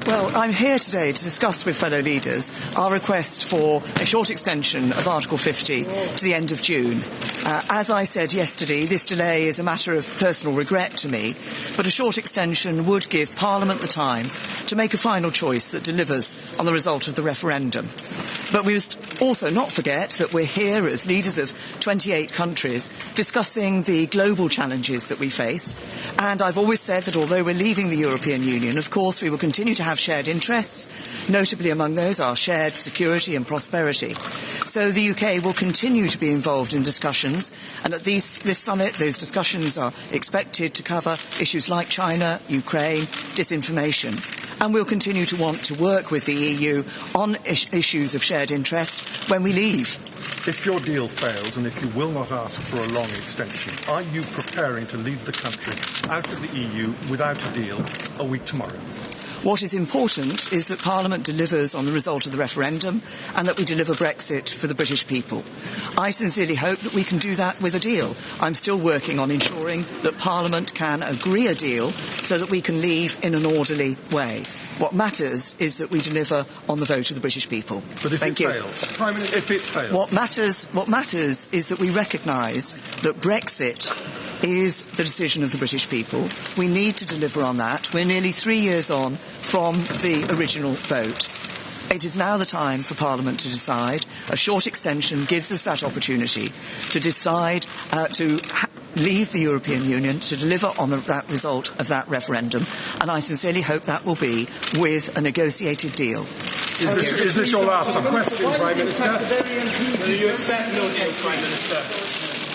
Well, I'm here today to discuss with fellow leaders our request for a short extension of Article 50 to the end of June. As I said yesterday, this delay is a matter of personal regret to me, but a short extension would give Parliament the time to make a final choice that delivers on the result of the referendum. But we must also not forget that we're here as leaders of 28 countries discussing the global challenges that we face. And I've always said that although we're leaving the European Union, of course, we will continue to have shared interests, notably among those our shared security and prosperity. So the UK will continue to be involved in discussions, and at this summit, those discussions are expected to cover issues like China, Ukraine, disinformation. And we'll continue to want to work with the EU on issues of shared interest when we leave. If your deal fails and if you will not ask for a long extension, are you preparing to leave the country out of the EU without a deal a week tomorrow? What is important is that Parliament delivers on the result of the referendum and that we deliver Brexit for the British people. I sincerely hope that we can do that with a deal. I'm still working on ensuring that Parliament can agree a deal so that we can leave in an orderly way. What matters is that we deliver on the vote of the British people. But if Thank it you. fails, Prime Minister, if it fails, what matters is that we recognise that Brexit is the decision of the British people. We need to deliver on that. We're nearly 3 years on from the original vote. It is now the time for Parliament to decide. A short extension gives us that opportunity to decide leave the European Union, to deliver on that result of that referendum, and I sincerely hope that will be with a negotiated deal. Is this your last question, Prime Minister? Will you accept no deal, Prime Minister?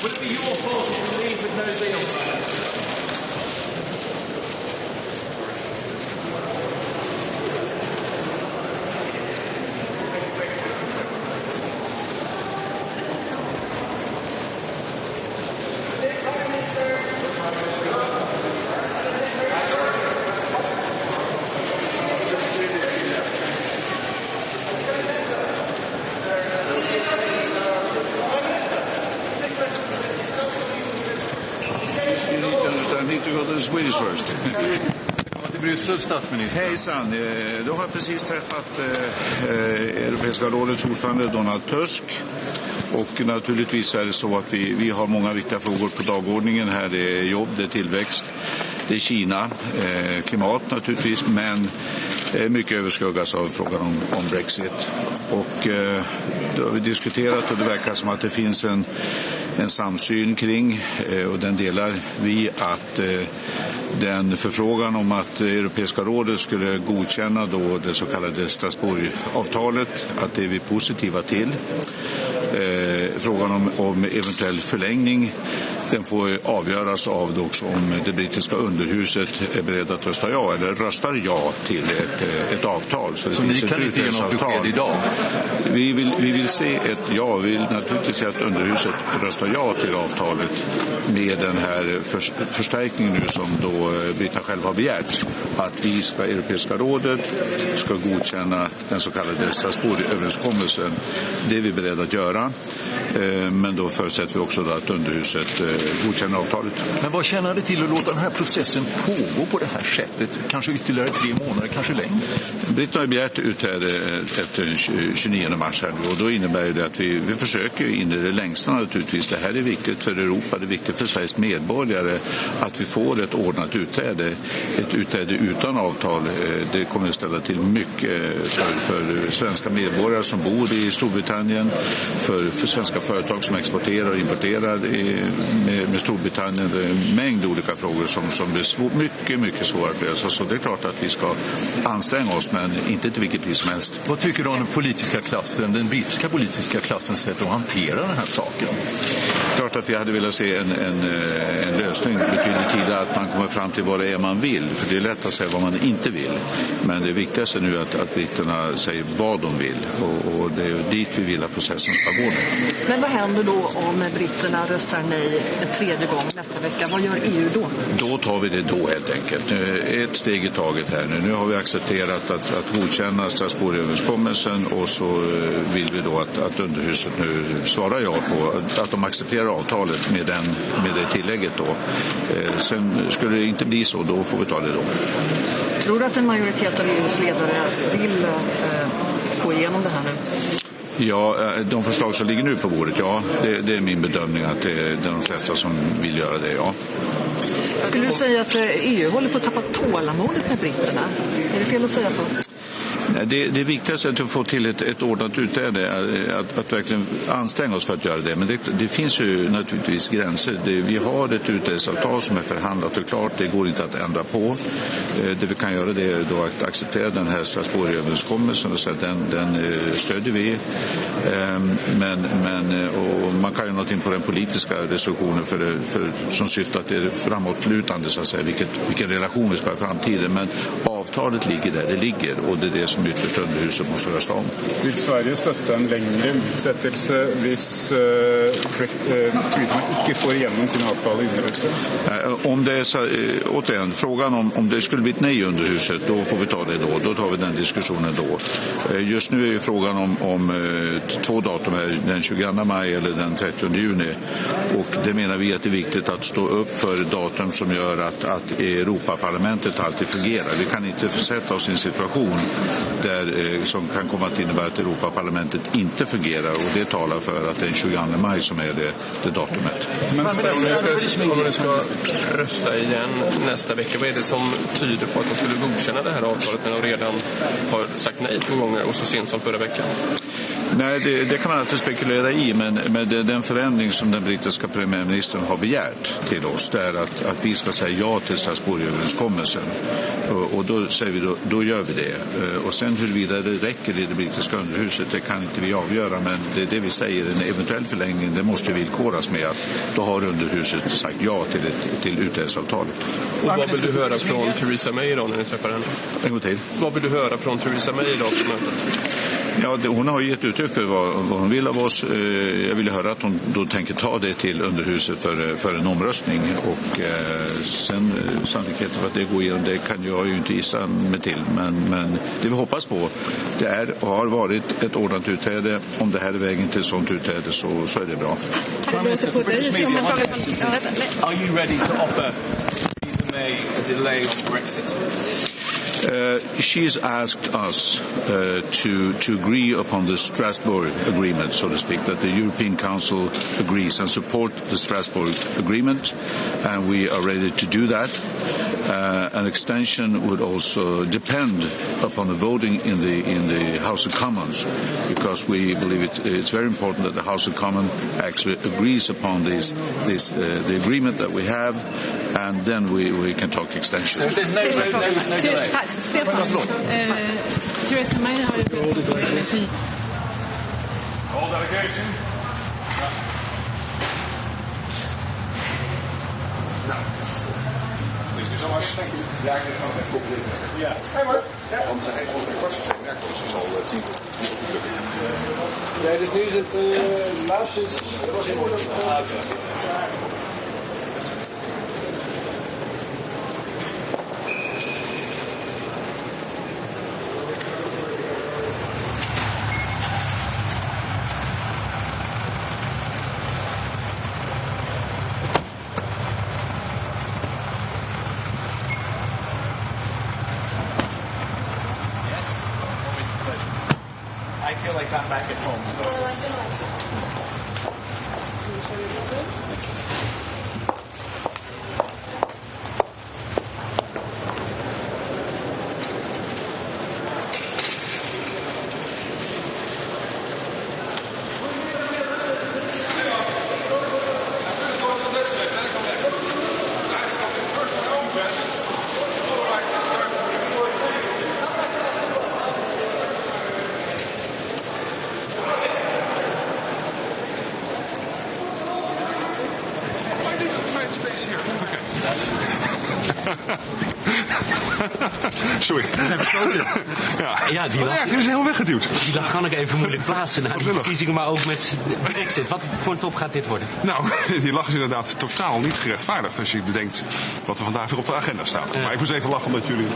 Would it be your fault if you leave with no deal, Prime Minister? Swedish first. Till Bryssel, statsminister. Hejsan, då har jag precis träffat Europeiska rådets ordförande Donald Tusk. Och naturligtvis är det så att vi har många viktiga frågor på dagordningen här. Det är jobb, det är tillväxt, det är Kina, klimat naturligtvis, men mycket överskuggas av frågan om Brexit. Och det har vi diskuterat och det verkar som att det finns en samsyn kring, och den delar vi, att den förfrågan om att Europeiska rådet skulle godkänna då det så kallade Strasbourg-avtalet, att det är vi positiva till. Frågan om eventuell förlängning, den får avgöras av också om det brittiska underhuset är beredd att rösta ja eller röstar ja till ett avtal. Så ni kan inte ge något besked idag? Vi vill se ett ja. Vi vill naturligtvis se att underhuset röstar ja till avtalet med den här förstärkningen nu som då britterna själva har begärt. Att Europeiska rådet ska godkänna den så kallade Strasbourg-överenskommelsen. Det är vi beredda att göra. Men då förutsätter vi också att underhuset godkänner avtalet. Men vad tjänar det till att låta den här processen pågå på det här sättet? Kanske ytterligare 3 månader, kanske längre? Britterna har begärt utträde efter 29 mars här nu, och då innebär det att vi försöker in i det längsta naturligtvis. Det här är viktigt för Europa, det är viktigt för Sveriges medborgare att vi får ett ordnat utträde. Ett utträde utan avtal, det kommer att ställa till mycket för svenska medborgare som bor i Storbritannien, för svenska företag som exporterar och importerar med Storbritannien. Det är en mängd olika frågor som blir mycket svåra att lösa. Så det är klart att vi ska anstränga oss, men inte till vilket pris som helst. Vad tycker du om den politiska klassen, den brittiska politiska klassens sätt att hantera den här saken? Klart att vi hade velat se en lösning betydligt tidigare, att man kommer fram till vad det är man vill. För det är lätt att säga vad man inte vill. Men det viktigaste nu är att britterna säger vad de vill. Och det är dit vi vill att processen ska gå nu. Men vad händer då om britterna röstar nej en tredje gång nästa vecka? Vad gör EU då? Då tar vi det då helt enkelt. Ett steg i taget här nu. Nu har vi accepterat att godkänna Strasbourg-överenskommelsen, och så vill vi då att underhuset nu svarar ja på att de accepterar avtalet med det tillägget då. Sen skulle det inte bli så, då får vi ta det då. Tror du att en majoritet av EUs ledare vill få igenom det här nu? Ja, de förslag som ligger nu på bordet, ja, det är min bedömning att det är de flesta som vill göra det, ja. Skulle du säga att EU håller på att tappa tålamodet med britterna? Är det fel att säga så? Det viktigaste är att få till ett ordnat utträde, att verkligen anstränga oss för att göra det. Men det finns ju naturligtvis gränser. Vi har ett utträdesavtal som är förhandlat och klart. Det går inte att ändra på. Det vi kan göra det är då att acceptera den här Strasbourg-överenskommelsen och säga att den stödjer vi. Och man kan ju någonting på den politiska resolutionen som syftar till framåtlutande, så att säga, vilken relation vi ska ha i framtiden. Men avtalet ligger där det ligger, och det är det som ytterst underhuset måste rösta om. Vill Sverige stötta en längre utsättelse hvis Theresa May inte får igenom sina avtal i underhuset? Om det är så, återigen, frågan om det skulle bli ett nej i underhuset, då får vi ta det då. Då tar vi den diskussionen då. Just nu är ju frågan om 2 datum, den 22 maj eller den 30 juni. Och det menar vi att det är viktigt att stå upp för datum som gör att Europaparlamentet alltid fungerar. Vi kan inte försätta oss i en situation som kan komma att innebära att Europaparlamentet inte fungerar, och det talar för att det är den 22 maj som är det datumet. Men om du ska rösta igen nästa vecka, vad är det som tyder på att de skulle godkänna det här avtalet när de redan har sagt nej 2 gånger och så sent som förra veckan? Nej, det kan man alltid spekulera i, men den förändring som den brittiska premiärministern har begärt till oss, det är att vi ska säga ja till Strasbourg-överenskommelsen. Och då säger vi då gör vi det. Och sen huruvida det räcker i det brittiska underhuset, det kan inte vi avgöra, men det vi säger, en eventuell förlängning, det måste villkoras med att då har underhuset sagt ja till utträdesavtalet. Och vad vill du höra från Theresa May idag när ni träffar henne? En gång till. Vad vill du höra från Theresa May idag på mötet? Ja, hon har gett uttryck för vad hon vill av oss. Jag vill höra att hon då tänker ta det till underhuset för en omröstning. Och sen sannolikheten för att det går igenom, det kan jag ju inte gissa mig till. Men det vi hoppas på, det är och har varit ett ordnat utträde. Om det här är vägen till ett sådant utträde så är det bra. Are you ready to offer Theresa May a delay on Brexit? She's asked us to agree upon the Strasbourg agreement, so to speak, that the European Council agrees and support the Strasbourg agreement, and we are ready to do that. An extension would also depend upon the voting in the House of Commons, because we believe it's very important that the House of Commons actually agrees upon the agreement that we have, and then we can talk extension. So there's no delay. Stefan, Theresa May har ju energi. All delegation. So much. Thank you. Ja, ik ga het even proberen. Ja. Hey, maar. Want hij heeft volgens mij kwart voor 2 werkt, dus het zal 10 minuten lukken. Nee, dus nu is het laatste. Dat was heel mooi. I feel like I'm back at home. Sorry. Ja, die lag, die is helemaal weggeduwd. Die lag kan ik even moeilijk plaatsen na die verkiezingen, maar ook met de Brexit. Wat voor een top gaat dit worden? Nou, die lach is inderdaad totaal niet gerechtvaardigd als je bedenkt wat er vandaag weer op de agenda staat. Ja. Maar ik moest even lachen omdat jullie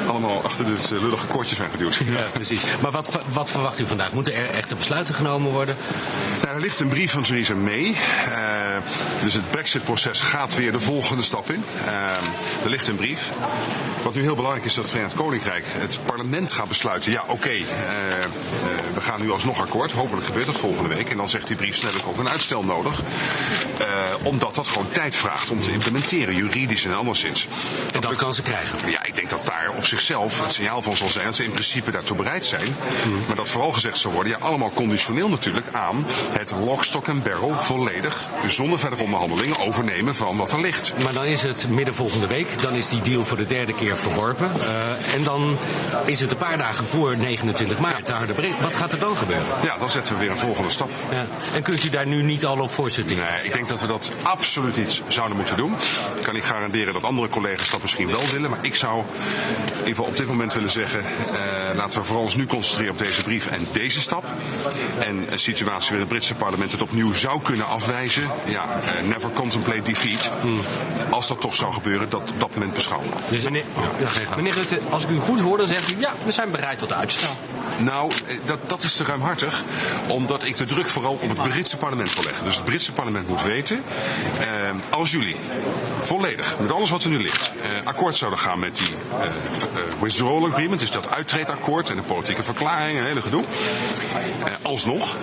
allemaal achter dit lullige koordje zijn geduwd. Ja, precies. Maar wat verwacht u vandaag? Moeten er echte besluiten genomen worden? Er ligt een brief van Theresa May. Dus het Brexit-proces gaat weer de volgende stap in. Er ligt een brief. Wat nu heel belangrijk is dat het Verenigd Koninkrijk, het parlement gaat besluiten. Ja, oké, we gaan nu alsnog akkoord. Hopelijk gebeurt dat volgende week. En dan zegt die brief, dan heb ik ook een uitstel nodig. Omdat dat gewoon tijd vraagt om te implementeren, juridisch en anderszins. En dat kan ze krijgen? Ja, ik denk dat daar op zichzelf het signaal van zal zijn dat ze in principe daartoe bereid zijn. Maar dat vooral gezegd zal worden, ja, allemaal conditioneel natuurlijk aan het lock, stock en barrel volledig, zonder verdere onderhandelingen, overnemen van wat er ligt. Maar dan is het midden volgende week, dan is die deal voor de derde keer verworpen. En dan is het een paar dagen voor 29 maart. Wat gaat er dan gebeuren? Ja, dan zetten we weer een volgende stap. Ja. En kunt u daar nu niet al op voorzitten? Nee, ik denk dat we dat absoluut niet zouden moeten doen. Ik kan niet garanderen dat andere collega's dat misschien wel willen. Maar ik zou in ieder geval op dit moment willen zeggen, laten we vooral ons nu concentreren op deze brief en deze stap. En een situatie waar het Britse parlement het opnieuw zou kunnen afwijzen. Ja, never contemplate defeat. Als dat toch zou gebeuren, dat op dat moment beschouwen. Dus meneer Rutte, als ik u goed hoor, dan zegt u, ja, we zijn bereid tot uitstel. Nou, dat is te ruimhartig, omdat ik de druk vooral op het Britse parlement wil leggen. Dus het Britse parlement moet weten, als jullie volledig, met alles wat er nu ligt, akkoord zouden gaan met die withdrawal agreement, dus dat uittreedakkoord en de politieke verklaring, een hele gedoe. Alsnog,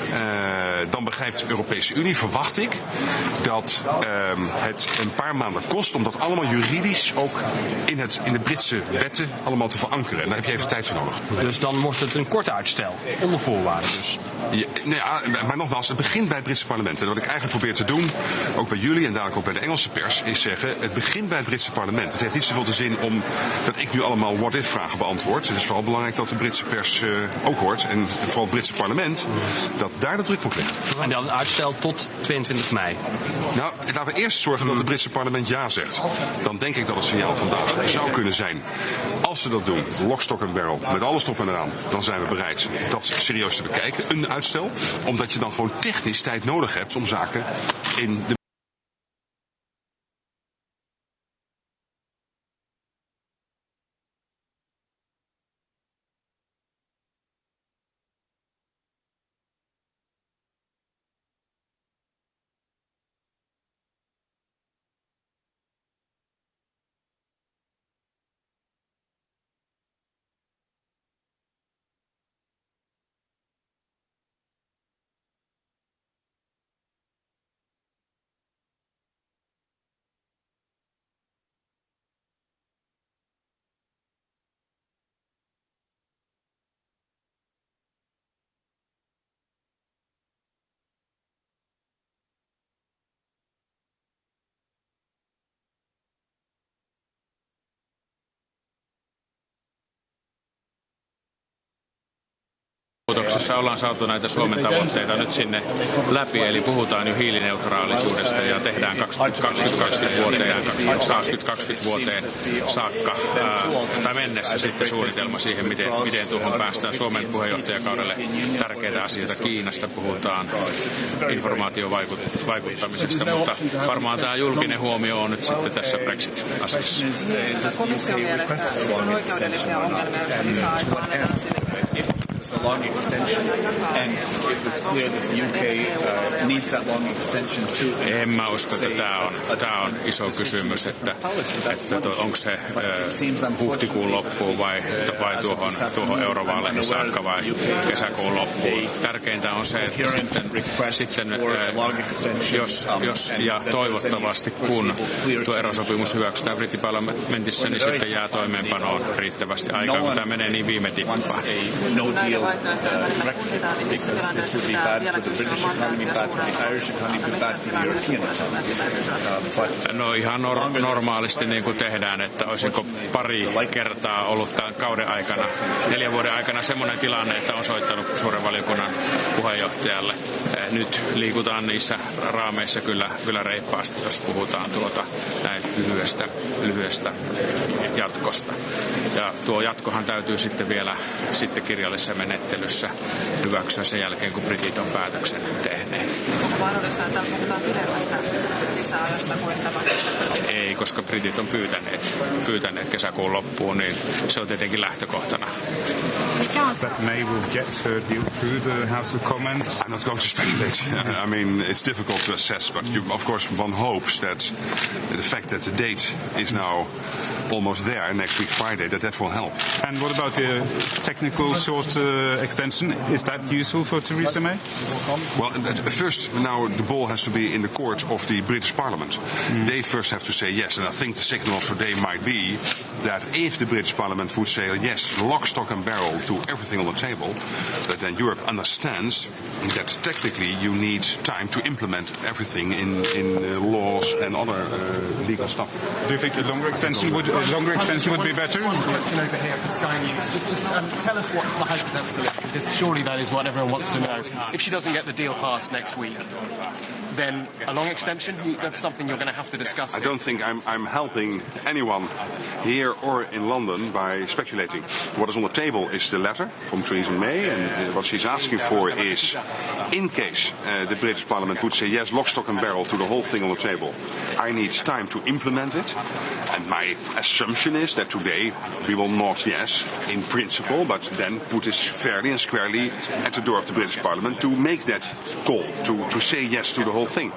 dan begrijpt de Europese Unie, verwacht ik, dat het een paar maanden kost om dat allemaal juridisch ook in de Britse wetten allemaal te verankeren. En daar heb je even tijd voor nodig. Dus dan wordt het een kort uitstel, onder voorwaarden dus. Ja, maar nogmaals, het begint bij het Britse parlement. En wat ik eigenlijk probeer te doen, ook bij jullie en dadelijk ook bij de Engelse pers, is zeggen, het begint bij het Britse parlement. Het heeft niet zoveel te zin om dat ik nu allemaal what-if vragen beantwoord. Het is vooral belangrijk dat de Britse pers ook hoort, en vooral het Britse parlement, dat daar de druk moet liggen. En dan uitstel tot 22 mei? Nou, laten we eerst zorgen dat het Britse parlement ja zegt. Dan denk ik dat het signaal vandaag zou kunnen zijn. Als ze dat doen, lock, stock en barrel, met alles erop en eraan, dan zijn we bereid dat serieus te bekijken. Een uitstel, omdat je dan gewoon technisch tijd nodig hebt om zaken in de Muutoksessa ollaan saatu näitä Suomen tavoitteita nyt sinne läpi, eli puhutaan jo hiilineutraalisuudesta ja tehdään 2020 vuoteen saakka tai mennessä sitten suunnitelma siihen, miten tuohon päästään. Suomen puheenjohtajakaudelle tärkeitä asioita. Kiinasta puhutaan, informaatiovaikuttamisesta, mutta varmaan tämä julkinen huomio on nyt sitten tässä Brexit-asiassa. Komission mielestä on oikeudellisia ongelmia, joissa lisäaikaa annetaan sinne. It's a long extension, and it was clear that the UK needs that long extension too. En mä usko, että tämä on iso kysymys, että onko se huhtikuun loppuun vai tuohon eurovaaleihin saakka vai kesäkuun loppuun. Tärkeintä on se, että sitten jos ja toivottavasti kun tuo erosopimus hyväksytään brittiparlamentissa, niin sitten jää toimeenpanoon riittävästi aikaa, kun tämä menee niin viime tippaan. Brexit, this would be bad for the British economy, bad for the Irish economy, bad for the European economy. No ihan normaalisti niin kuin tehdään, että olisinko pari kertaa ollut tämän kauden aikana, 4 vuoden aikana semmoinen tilanne, että on soittanut suuren valiokunnan puheenjohtajalle. Nyt liikutaan niissä raameissa kyllä reippaasti, jos puhutaan näin lyhyestä jatkosta. Ja tuo jatkohan täytyy sitten vielä kirjallisessa menettelyssä hyväksyä sen jälkeen, kun britit on päätöksen tehneet. mahdollista, että puhutaan pidemmästä lisäajasta kuin tämä kesäkuun? Ei, koska britit on pyytäneet kesäkuun loppuun, niin se on tietenkin lähtökohtana. That May will get her deal through the House of Commons. I'm not going to speculate. I mean, it's difficult to assess, but of course one hopes that the fact that the date is now almost there, next week Friday, that will help. And what about the technical short extension? Is that useful for Theresa May? Well, first, now the ball has to be in the court of the British Parliament. They first have to say yes, and I think the signal of today might be that if the British Parliament would say yes, lock, stock and barrel to everything on the table, that then Europe understands that technically you need time to implement everything in laws and other legal stuff. Do you think a longer extension would be better? Over here for Sky News. Just tell us what the hypothetical is, because surely that is what everyone wants to know. If she doesn't get the deal passed next week, then a long extension, that's something you're going to have to discuss. I don't think I'm helping anyone here or in London by speculating. What is on the table is the letter from Theresa May, and what she's asking for is, in case the British Parliament would say yes, lock, stock and barrel to the whole thing on the table, I need time to implement it. And my assumption is that today we will not yes, in principle, but then put this fairly and squarely at the door of the British Parliament to make that call, to say yes to the whole thing.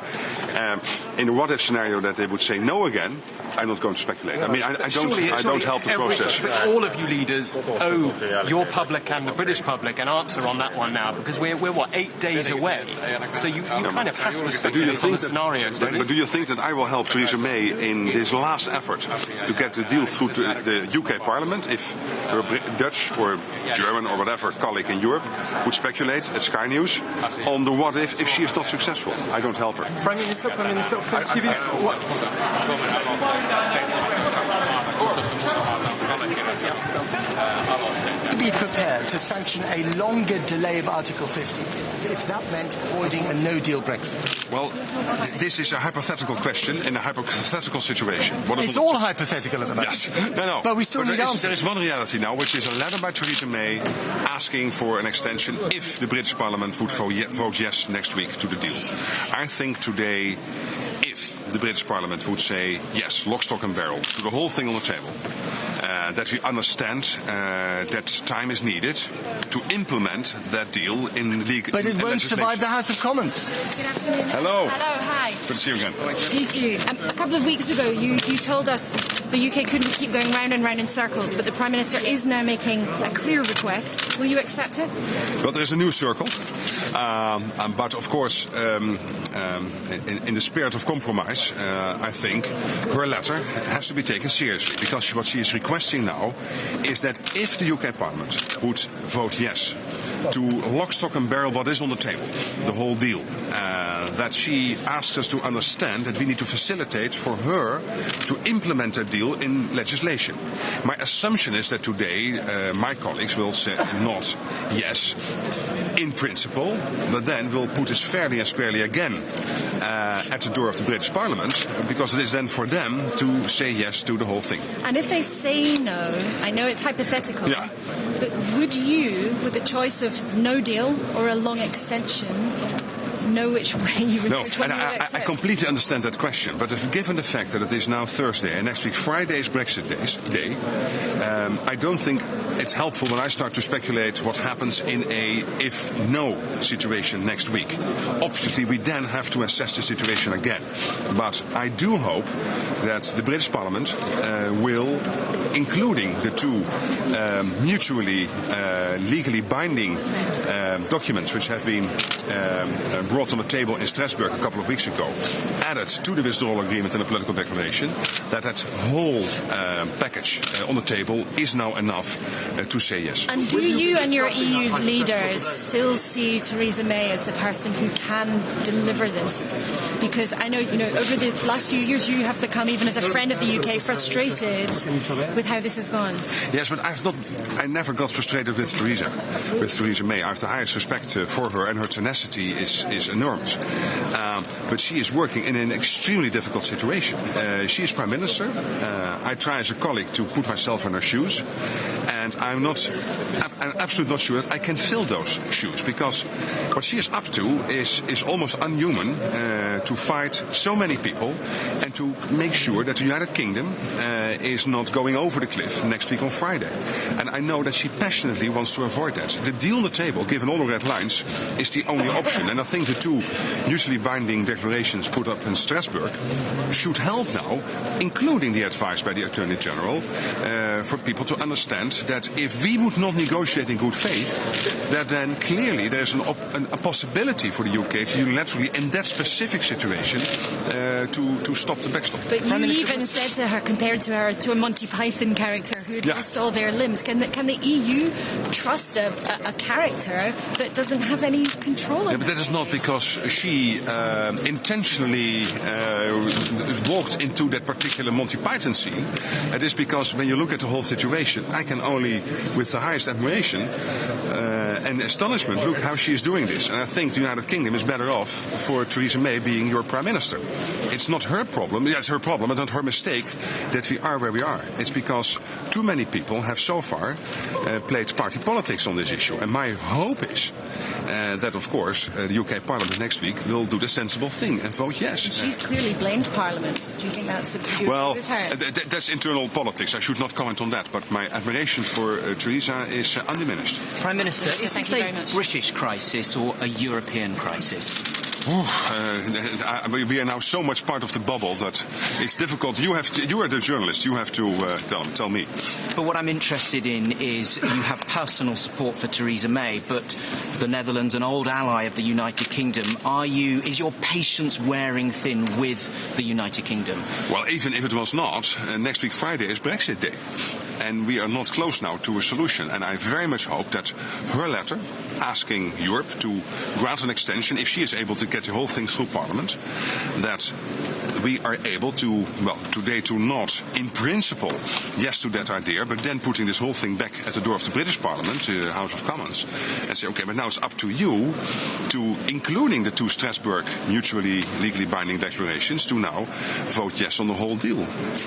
In the what-if scenario that they would say no again, I'm not going to speculate. I mean, I don't help the process. But all of you leaders owe your public and the British public an answer on that one now, because we're 8 days away. So you kind of have to speculate on the scenarios. But do you think that I will help Theresa May in this last effort to get the deal through to the UK Parliament if her Dutch or German or whatever colleague in Europe would speculate at Sky News on the what if she is not successful? I don't help her. Prime Minister, be prepared to sanction a longer delay of Article 50 if that meant avoiding a no-deal Brexit? Well, this is a hypothetical question in a hypothetical situation. It's all hypothetical at the moment. Yes. No. But we still need answers. There is one reality now, which is a letter by Theresa May asking for an extension if the British Parliament would vote yes next week to the deal. I think today, if the British Parliament would say yes, lock, stock and barrel, to the whole thing on the table, that we understand that time is needed to implement that deal in legal. But it won't survive the House of Commons. Good afternoon. Hello. Hello, hi. Good to see you again. You too. A couple of weeks ago, you told us the UK couldn't keep going round and round in circles, but the Prime Minister is now making a clear request. Will you accept it? Well, there is a new circle, but of course, in the spirit of compromise, I think her letter has to be taken seriously, because what she is requesting now is that if the UK Parliament would vote yes to lock, stock and barrel what is on the table, the whole deal, that she asks us to understand that we need to facilitate for her to implement that deal in legislation. My assumption is that today my colleagues will say not yes in principle, but then will put this fairly and squarely again at the door of the British Parliament, because it is then for them to say yes to the whole thing. And if they say no, I know it's hypothetical, but would you, with the choice of no deal or a long extension, know which way you would No, and I completely understand that question, but given the fact that it is now Thursday and next week Friday is Brexit day, I don't think it's helpful when I start to speculate what happens in a if-no situation next week. Obviously, we then have to assess the situation again. But I do hope that the British Parliament will, including the two mutually legally binding documents which have been brought on the table in Strasbourg a couple of weeks ago, added to the withdrawal agreement and the political declaration, that whole package on the table is now enough to say yes. And do you and your EU leaders still see Theresa May as the person who can deliver this? Because I know, over the last few years you have become, even as a friend of the UK, frustrated with how this has gone. Yes, but I never got frustrated with Theresa May. I have the highest respect for her, and her tenacity is enormous. But she is working in an extremely difficult situation. She is Prime Minister. I try as a colleague to put myself in her shoes. And I'm absolutely not sure that I can fill those shoes, because what she is up to is almost unhuman, to fight so many people and to make sure that the United Kingdom is not going over the cliff next week on Friday. And I know that she passionately wants to avoid that. The deal on the table, given all the red lines, is the only option. And I think the two mutually binding declarations put up in Strasbourg should help now, including the advice by the Attorney General, for people to understand that if we would not negotiate in good faith, that then clearly there's a possibility for the UK to unilaterally, in that specific situation, to stop the backstop. But you even said to her, compared to her to a Monty Python character who had lost all their limbs. Can the EU trust a character that doesn't have any control of but that is not because she intentionally walked into that particular Monty Python scene. It is because when you look at the whole situation, I can only, with the highest admiration and astonishment, look how she is doing this. And I think the United Kingdom is better off for Theresa May being your Prime Minister. It's not her problem, it's her problem, but not her mistake that we are where we are. It's because too many people have so far played party politics on this issue. And my hope is that, of course, the UK Parliament next week will do the sensible thing and vote yes. She's clearly blamed Parliament. Do you think that's with her? That's internal politics. I should not comment on that. But my admiration for Theresa is undiminished. Prime Minister, is this a British crisis or a European crisis? We are now so much part of the bubble that it's difficult. You are the journalist. You have to tell me. But what I'm interested in is you have personal support for Theresa May, but the Netherlands, an old ally of the United Kingdom, is your patience wearing thin with the United Kingdom? Well, even if it was not, next week Friday is Brexit Day. And we are not close now to a solution. And I very much hope that her letter asking Europe to grant an extension, if she is able to get the whole thing through Parliament, that we are able to, today to not, in principle, yes to that idea, but then putting this whole thing back at the door of the British Parliament, the House of Commons, and say, okay, but now it's up to you to, including the two Strasbourg mutually legally binding declarations, to now vote yes on the whole deal.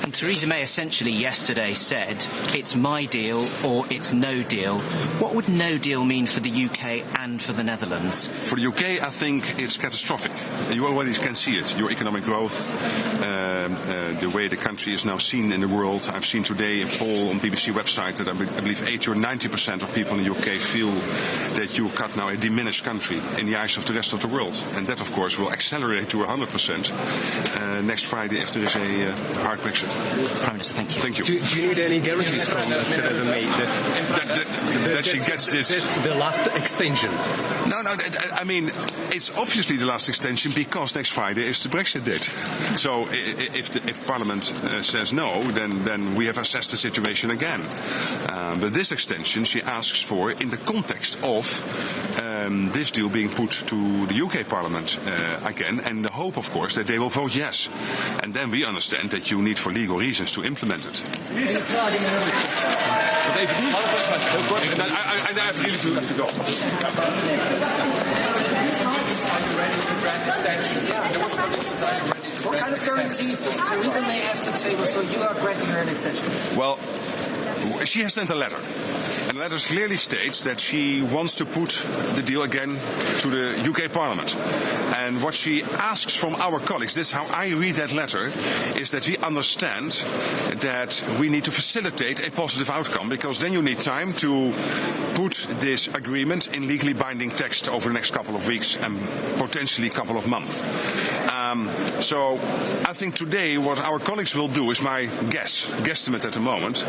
And Theresa May essentially yesterday said, it's my deal or it's no deal. What would no deal mean for the UK and for the Netherlands? For the UK, I think it's catastrophic. You already can see it. Your economic growth, the way the country is now seen in the world. I've seen today a poll on BBC website that I believe 80 or 90% of people in the UK feel that you've got now a diminished country in the eyes of the rest of the world. And that, of course, will accelerate to 100% next Friday if there is a hard Brexit. Prime Minister, thank you. Thank you. Do you need any guarantees from Theresa May that she gets this? It's the last extension. No, I mean, it's obviously the last extension because next Friday is the Brexit date. So if Parliament says no, then we have assessed the situation again. But this extension she asks for in the context of this deal being put to the UK Parliament again, and the hope, of course, that they will vote yes. And then we understand that you need for legal reasons to implement it. I really have to go. What kind of guarantees does Theresa May have to table so you are granting her an extension? Well, she has sent a letter. And the letter clearly states that she wants to put the deal again to the UK Parliament. And what she asks from our colleagues, this is how I read that letter, is that we understand that we need to facilitate a positive outcome, because then you need time to put this agreement in legally binding text over the next couple of weeks and potentially a couple of months. So I think today what our colleagues will do is my guesstimate at the moment,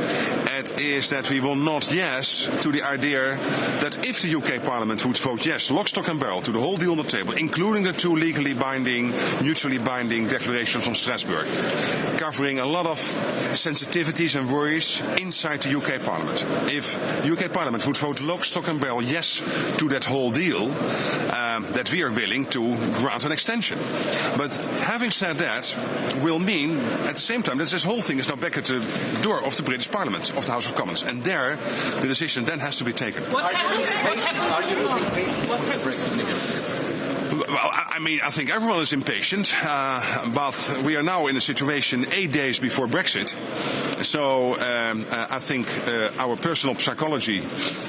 is that we will nod yes to the idea that if the UK Parliament would vote yes, lock, stock and barrel, to the whole deal on the table, including the two legally binding, mutually binding declarations from Strasbourg, covering a lot of sensitivities and worries inside the UK Parliament. If the UK Parliament would vote lock, stock and barrel yes to that whole deal, that we are willing to grant an extension. But having said that, will mean at the same time that this whole thing is now back at the door of the British Parliament, of the House of Commons, and there the decision then has to be taken. What Well, I mean, I think everyone is impatient, but we are now in a situation 8 days before Brexit, I think our personal psychology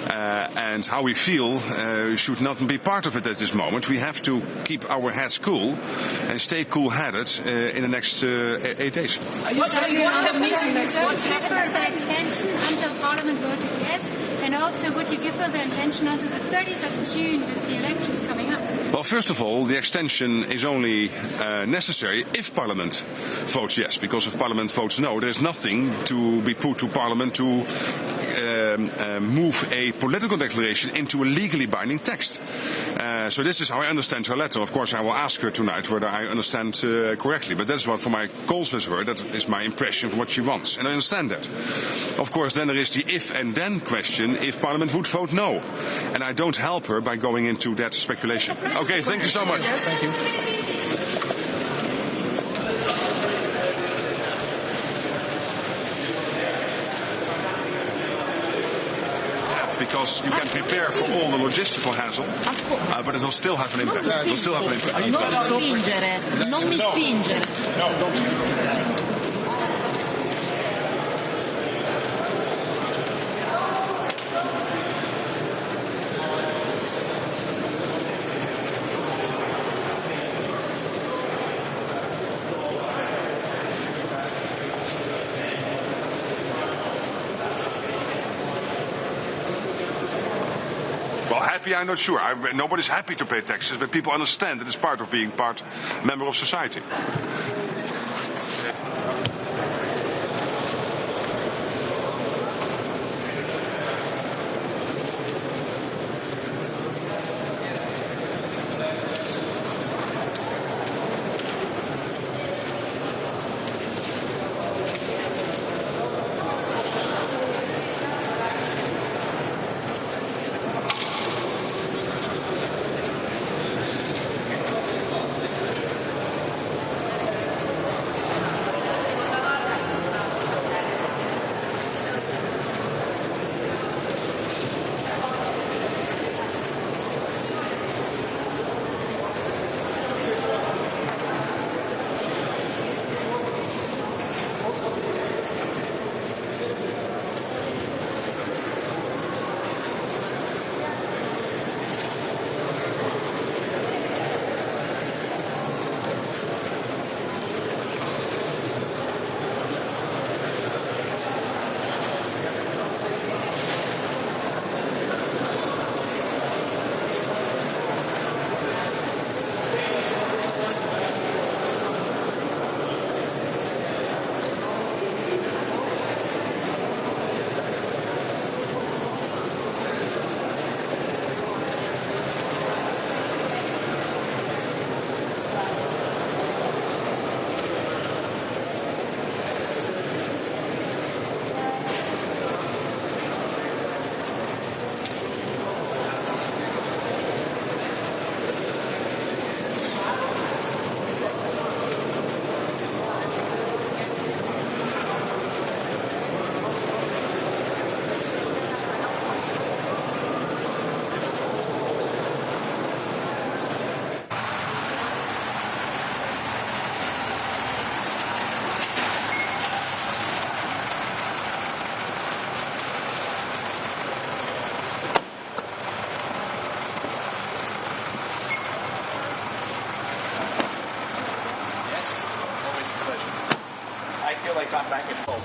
and how we feel should not be part of it at this moment. We have to keep our heads cool and stay cool-headed in the next 8 days. What are the meeting next month? Would you give her the extension until Parliament voted yes? And also, would you give her the intention until the 30th of June with the elections coming up? Well, first of all, the extension is only necessary if Parliament votes yes, because if Parliament votes no, there is nothing to be put to Parliament to move a political declaration into a legally binding text. So this is how I understand her letter. Of course, I will ask her tonight whether I understand correctly, but that's what, for my calls with her, that is my impression of what she wants, and I understand that. Of course, then there is the if and then question if Parliament would vote no, and I don't help her by going into that speculation. Okay, thank you so much. Thank you. Because you can prepare for all the logistical hassle, but it will still have an impact. It will still have an impact. Non mi spingere. No, don't. Happy, I'm not sure. Nobody's happy to pay taxes, but people understand that it's part of being member of society. like I'm back at home.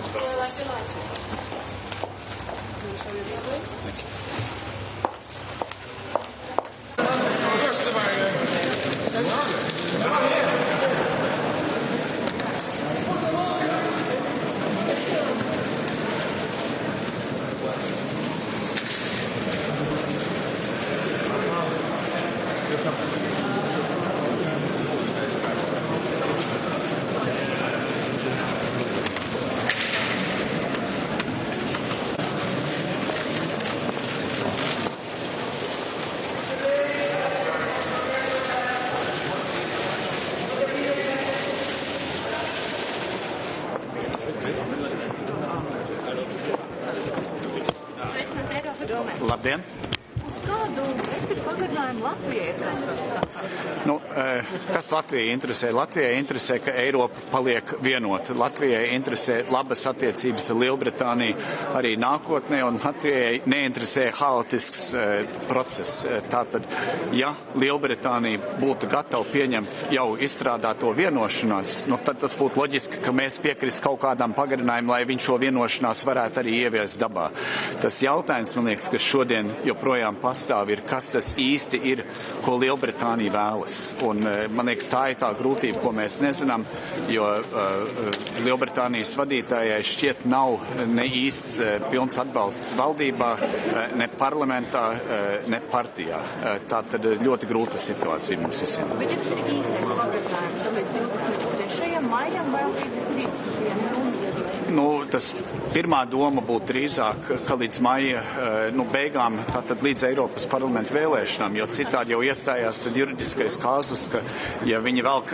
Labdien! Uz kādu Brexit pagarinājumu Latvija ir? Nu, kas Latvijai interesē? Latvijai interesē, ka Eiropa paliek vienota. Latvijai interesē labas attiecības ar Lielbritāniju arī nākotnē, un Latvijai neinteresē haotisks process. Tātad, ja Lielbritānija būtu gatava pieņemt jau izstrādāto vienošanās, tad tas būtu loģiski, ka mēs piekrist kaut kādām pagarinājumam, lai viņš šo vienošanās varētu arī ieviest dabā. Tas jautājums, man liekas, kas šodien joprojām pastāv, ir, kas tas īsti ir, ko Lielbritānija vēlas. Un, man liekas, tā ir tā grūtība, ko mēs nezinām, jo Lielbritānijas vadītājai šķiet nav ne īsts pilns atbalsts valdībā, ne parlamentā, ne partijā. Tā tad ļoti grūta situācija mums visiem. Bet tas ir īstais pagarinājums, tāpēc 23. maijam vai līdz 31. Tas pirmā doma būtu drīzāk, ka līdz maija beigām, tātad līdz Eiropas parlamenta vēlēšanām, jo citādi jau iestājās tad juridiskais kāzus, ka ja viņi velk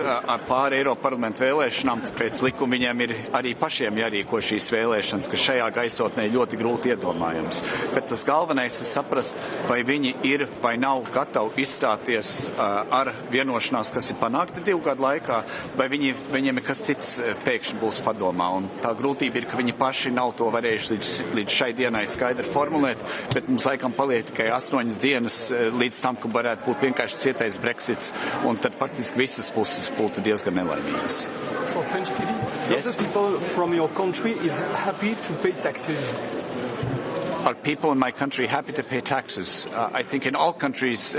pāri Eiropas parlamenta vēlēšanām, tad pēc likuma viņiem ir arī pašiem jārīko šīs vēlēšanas, kas šajā gaisotnē ļoti grūti iedomājams. Bet tas galvenais ir saprast, vai viņi ir vai nav gatavi izstāties ar vienošanās, kas ir panākta 2 gadu laikā, vai viņiem ir kas cits pēkšņi būs padomā. Un tā grūtība ir, ka viņi paši nav to varējuši līdz šai dienai skaidri formulēt, bet mums laikam paliek tikai 8 dienas līdz tam, ka varētu būt vienkārši cietais Brexits, un tad faktiski visas puses būtu diezgan nelaimīgas. For French TV, yes? Lots of people from your country is happy to pay taxes. Are people in my country happy to pay taxes? I think in all countries,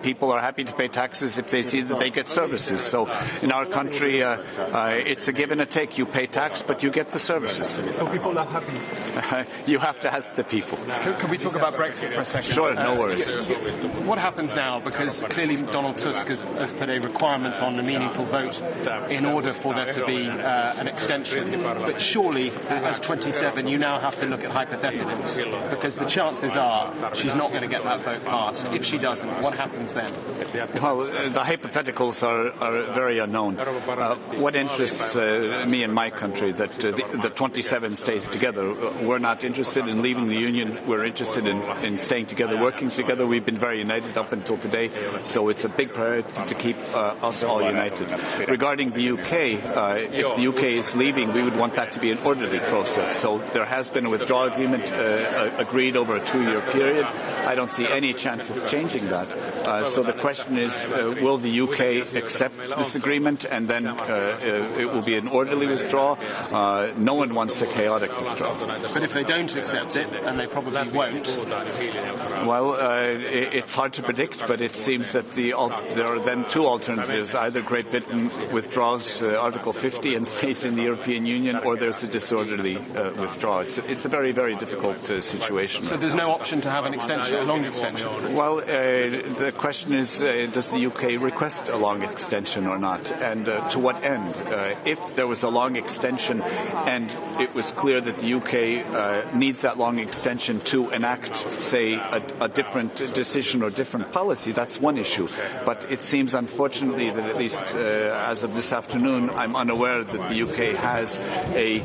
people are happy to pay taxes if they see that they get services. So in our country, it's a give and a take. You pay tax, but you get the services. So people are happy? You have to ask the people. Can we talk about Brexit for a second? Sure, no worries. What happens now? Because clearly Donald Tusk has put a requirement on a meaningful vote in order for there to be an extension. But surely, as 27, you now have to look at hypotheticals. Because the chances are she's not going to get that vote passed. If she doesn't, what happens then? Well, the hypotheticals are very unknown. What interests me and my country, that the 27 stays together. We're not interested in leaving the Union. We're interested in staying together, working together. We've been very united up until today, so it's a big priority to keep us all united. Regarding the UK, if the UK is leaving, we would want that to be an orderly process. So there has been a withdrawal agreement agreed over a 2-year period. I don't see any chance of changing that. So the question is, will the UK accept this agreement, and then it will be an orderly withdrawal? No one wants a chaotic withdrawal. But if they don't accept it, and they probably won't. Well, it's hard to predict, but it seems that there are then 2 alternatives. Either Great Britain withdraws Article 50 and stays in the European Union, or there's a disorderly withdrawal. It's a very, very difficult situation. So there's no option to have an extension, a long extension? Well, the question is, does the UK request a long extension or not? And to what end? If there was a long extension and it was clear that the UK needs that long extension to enact, say, a different decision or different policy, that's one issue. But it seems, unfortunately, that at least as of this afternoon, I'm unaware that the UK has a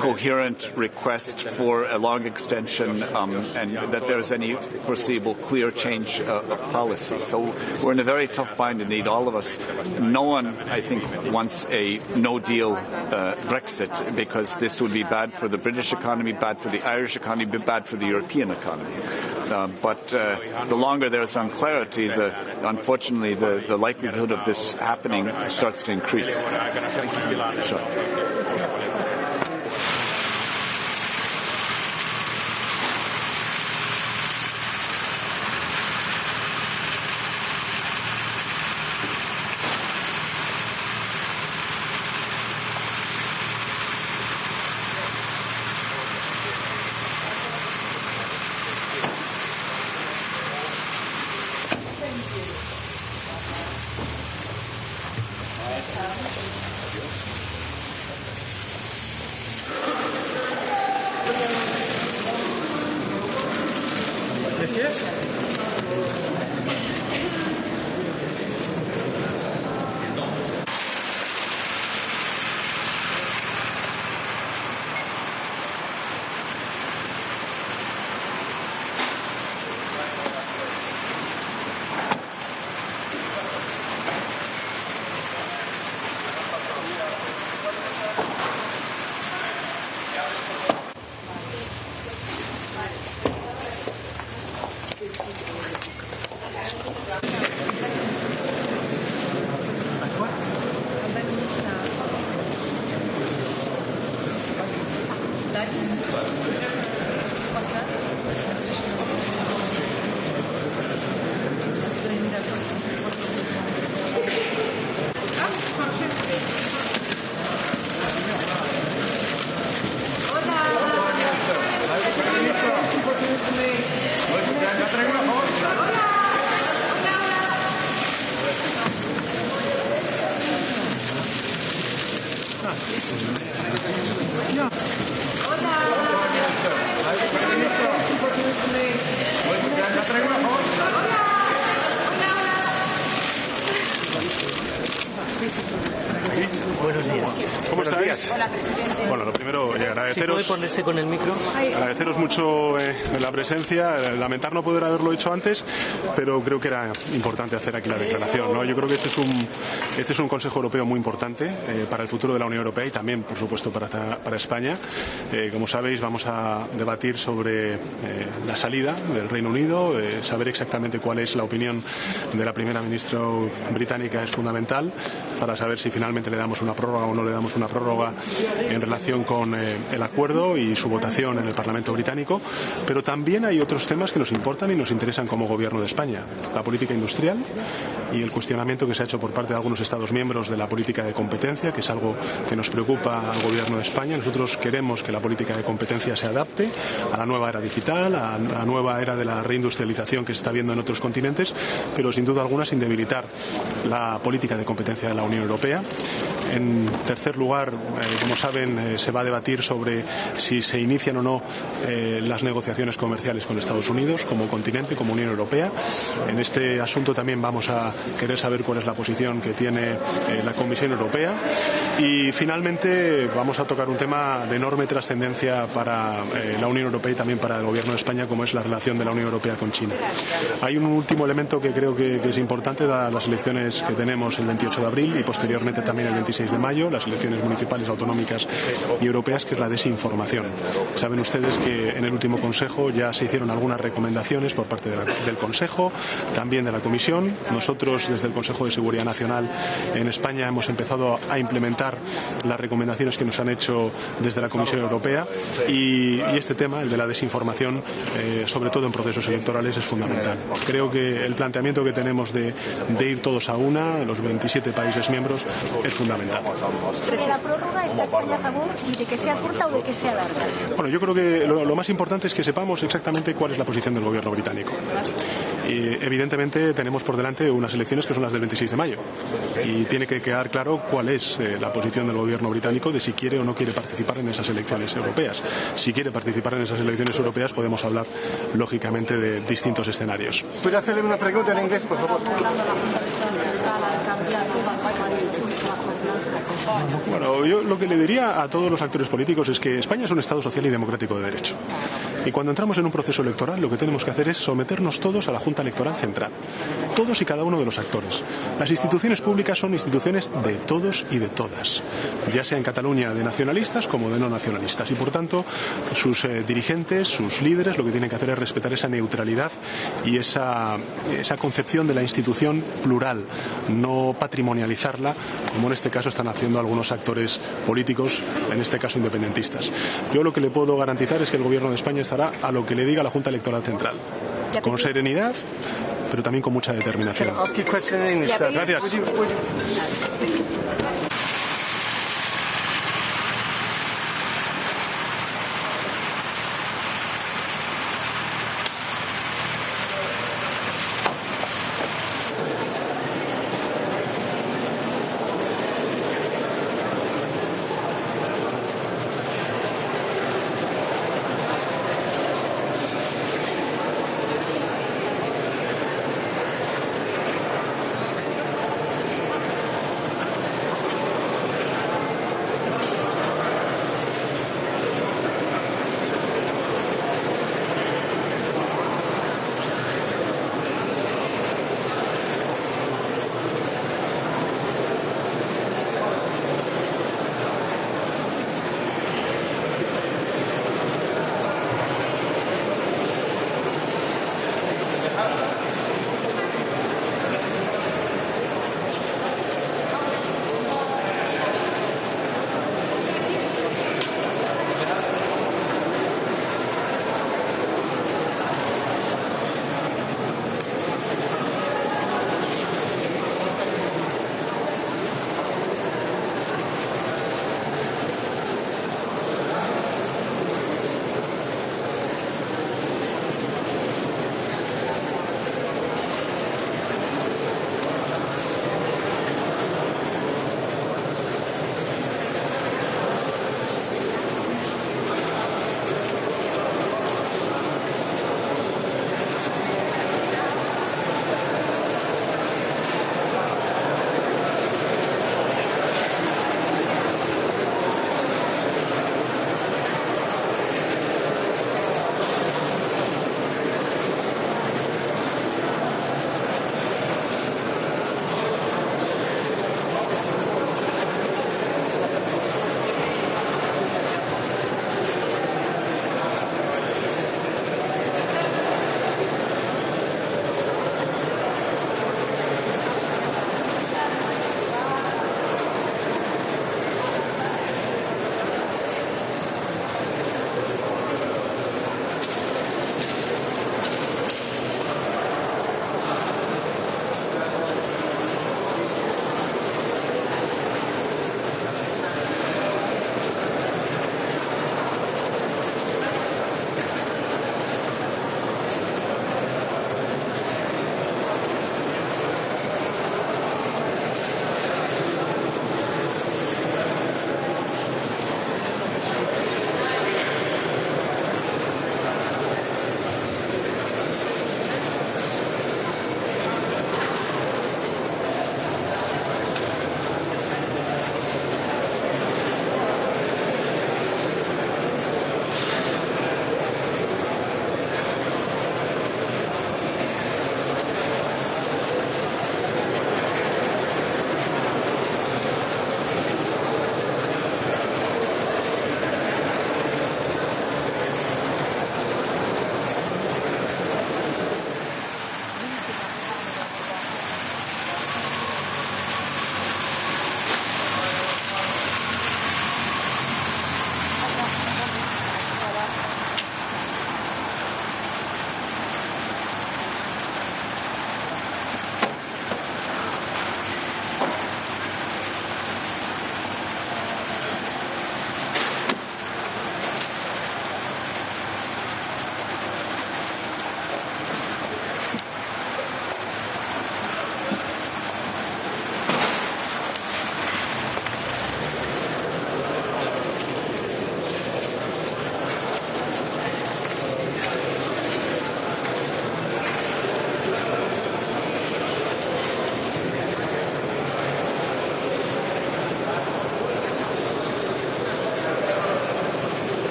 coherent request for a long extension and that there's any foreseeable clear change of policy. So we're in a very tough bind indeed, all of us. No one, I think, wants a no-deal Brexit, because this would be bad for the British economy, bad for the Irish economy, bad for the European economy. But the longer there's unclarity, unfortunately, the likelihood of this happening starts to increase. Sure. Buenos días. ¿Cómo Buenos estáis? días. Hola, presidente. Bueno, lo primero, agradeceros. ¿Si puede ponerse con el micro? Agradeceros mucho la presencia, lamentar no poder haberlo hecho antes, pero creo que era importante hacer aquí la declaración, ¿no? Yo creo que este es un Consejo Europeo muy importante para el futuro de la Unión Europea y también, por supuesto, para España. Como sabéis, vamos a debatir sobre la salida del Reino Unido, saber exactamente cuál es la opinión de la primera ministra británica es fundamental para saber si finalmente le damos una prórroga o no le damos una prórroga en relación con el acuerdo y su votación en el Parlamento británico, pero también hay otros temas que nos importan y nos interesan como Gobierno de España. La política industrial y el cuestionamiento que se ha hecho por parte de algunos Estados miembros de la política de competencia, que es algo que nos preocupa al Gobierno de España. Nosotros queremos que la política de competencia se adapte a la nueva era digital, a la nueva era de la reindustrialización que se está viendo en otros continentes, pero sin duda alguna sin debilitar la política de competencia de la Unión Europea. En tercer lugar, como saben, se va a debatir sobre si se inician o no las negociaciones comerciales con Estados Unidos como continente, como Unión Europea. En este asunto también vamos a querer saber cuál es la posición que tiene la Comisión Europea. Y finalmente vamos a tocar un tema de enorme trascendencia para la Unión Europea y también para el Gobierno de España, como es la relación de la Unión Europea con China. Hay un último elemento que creo que es importante, dadas las elecciones que tenemos el 28 de abril y posteriormente también el 26 de mayo, las elecciones municipales, autonómicas y europeas, que es la desinformación. Saben ustedes que en el último Consejo ya se hicieron algunas recomendaciones por parte del Consejo, también de la Comisión. Nosotros, desde el Consejo de Seguridad Nacional en España, hemos empezado a implementar las recomendaciones que nos han hecho desde la Comisión Europea y este tema, el de la desinformación, sobre todo en procesos electorales, es fundamental. Creo que el planteamiento que tenemos de ir todos a una, los 27 países miembros, es fundamental. ¿De la prórroga está España a favor y de que sea corta o de que sea larga? Bueno, yo creo que lo más importante es que sepamos exactamente cuál es la posición del Gobierno británico. Y evidentemente tenemos por delante unas elecciones que son las del 26 de mayo y tiene que quedar claro cuál es la posición del Gobierno británico de si quiere o no quiere participar en esas elecciones europeas. Si quiere participar en esas elecciones europeas podemos hablar lógicamente de distintos escenarios. ¿Puedo hacerle una pregunta en inglés, por favor? Bueno, yo lo que le diría a todos los actores políticos es que España es un Estado social y democrático de derecho. Y cuando entramos en un proceso electoral, lo que tenemos que hacer es someternos todos a la Junta Electoral Central. Todos y cada uno de los actores. Las instituciones públicas son instituciones de todos y de todas. Ya sea en Cataluña de nacionalistas como de no nacionalistas. Y por tanto, sus dirigentes, sus líderes, lo que tienen que hacer es respetar esa neutralidad y esa concepción de la institución plural. No patrimonializarla, como en este caso están haciendo algunos actores políticos, en este caso independentistas. Yo lo que le puedo garantizar es que el Gobierno de España estará a lo que le diga la Junta Electoral Central, con serenidad, pero también con mucha determinación. Gracias.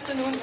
afternoon.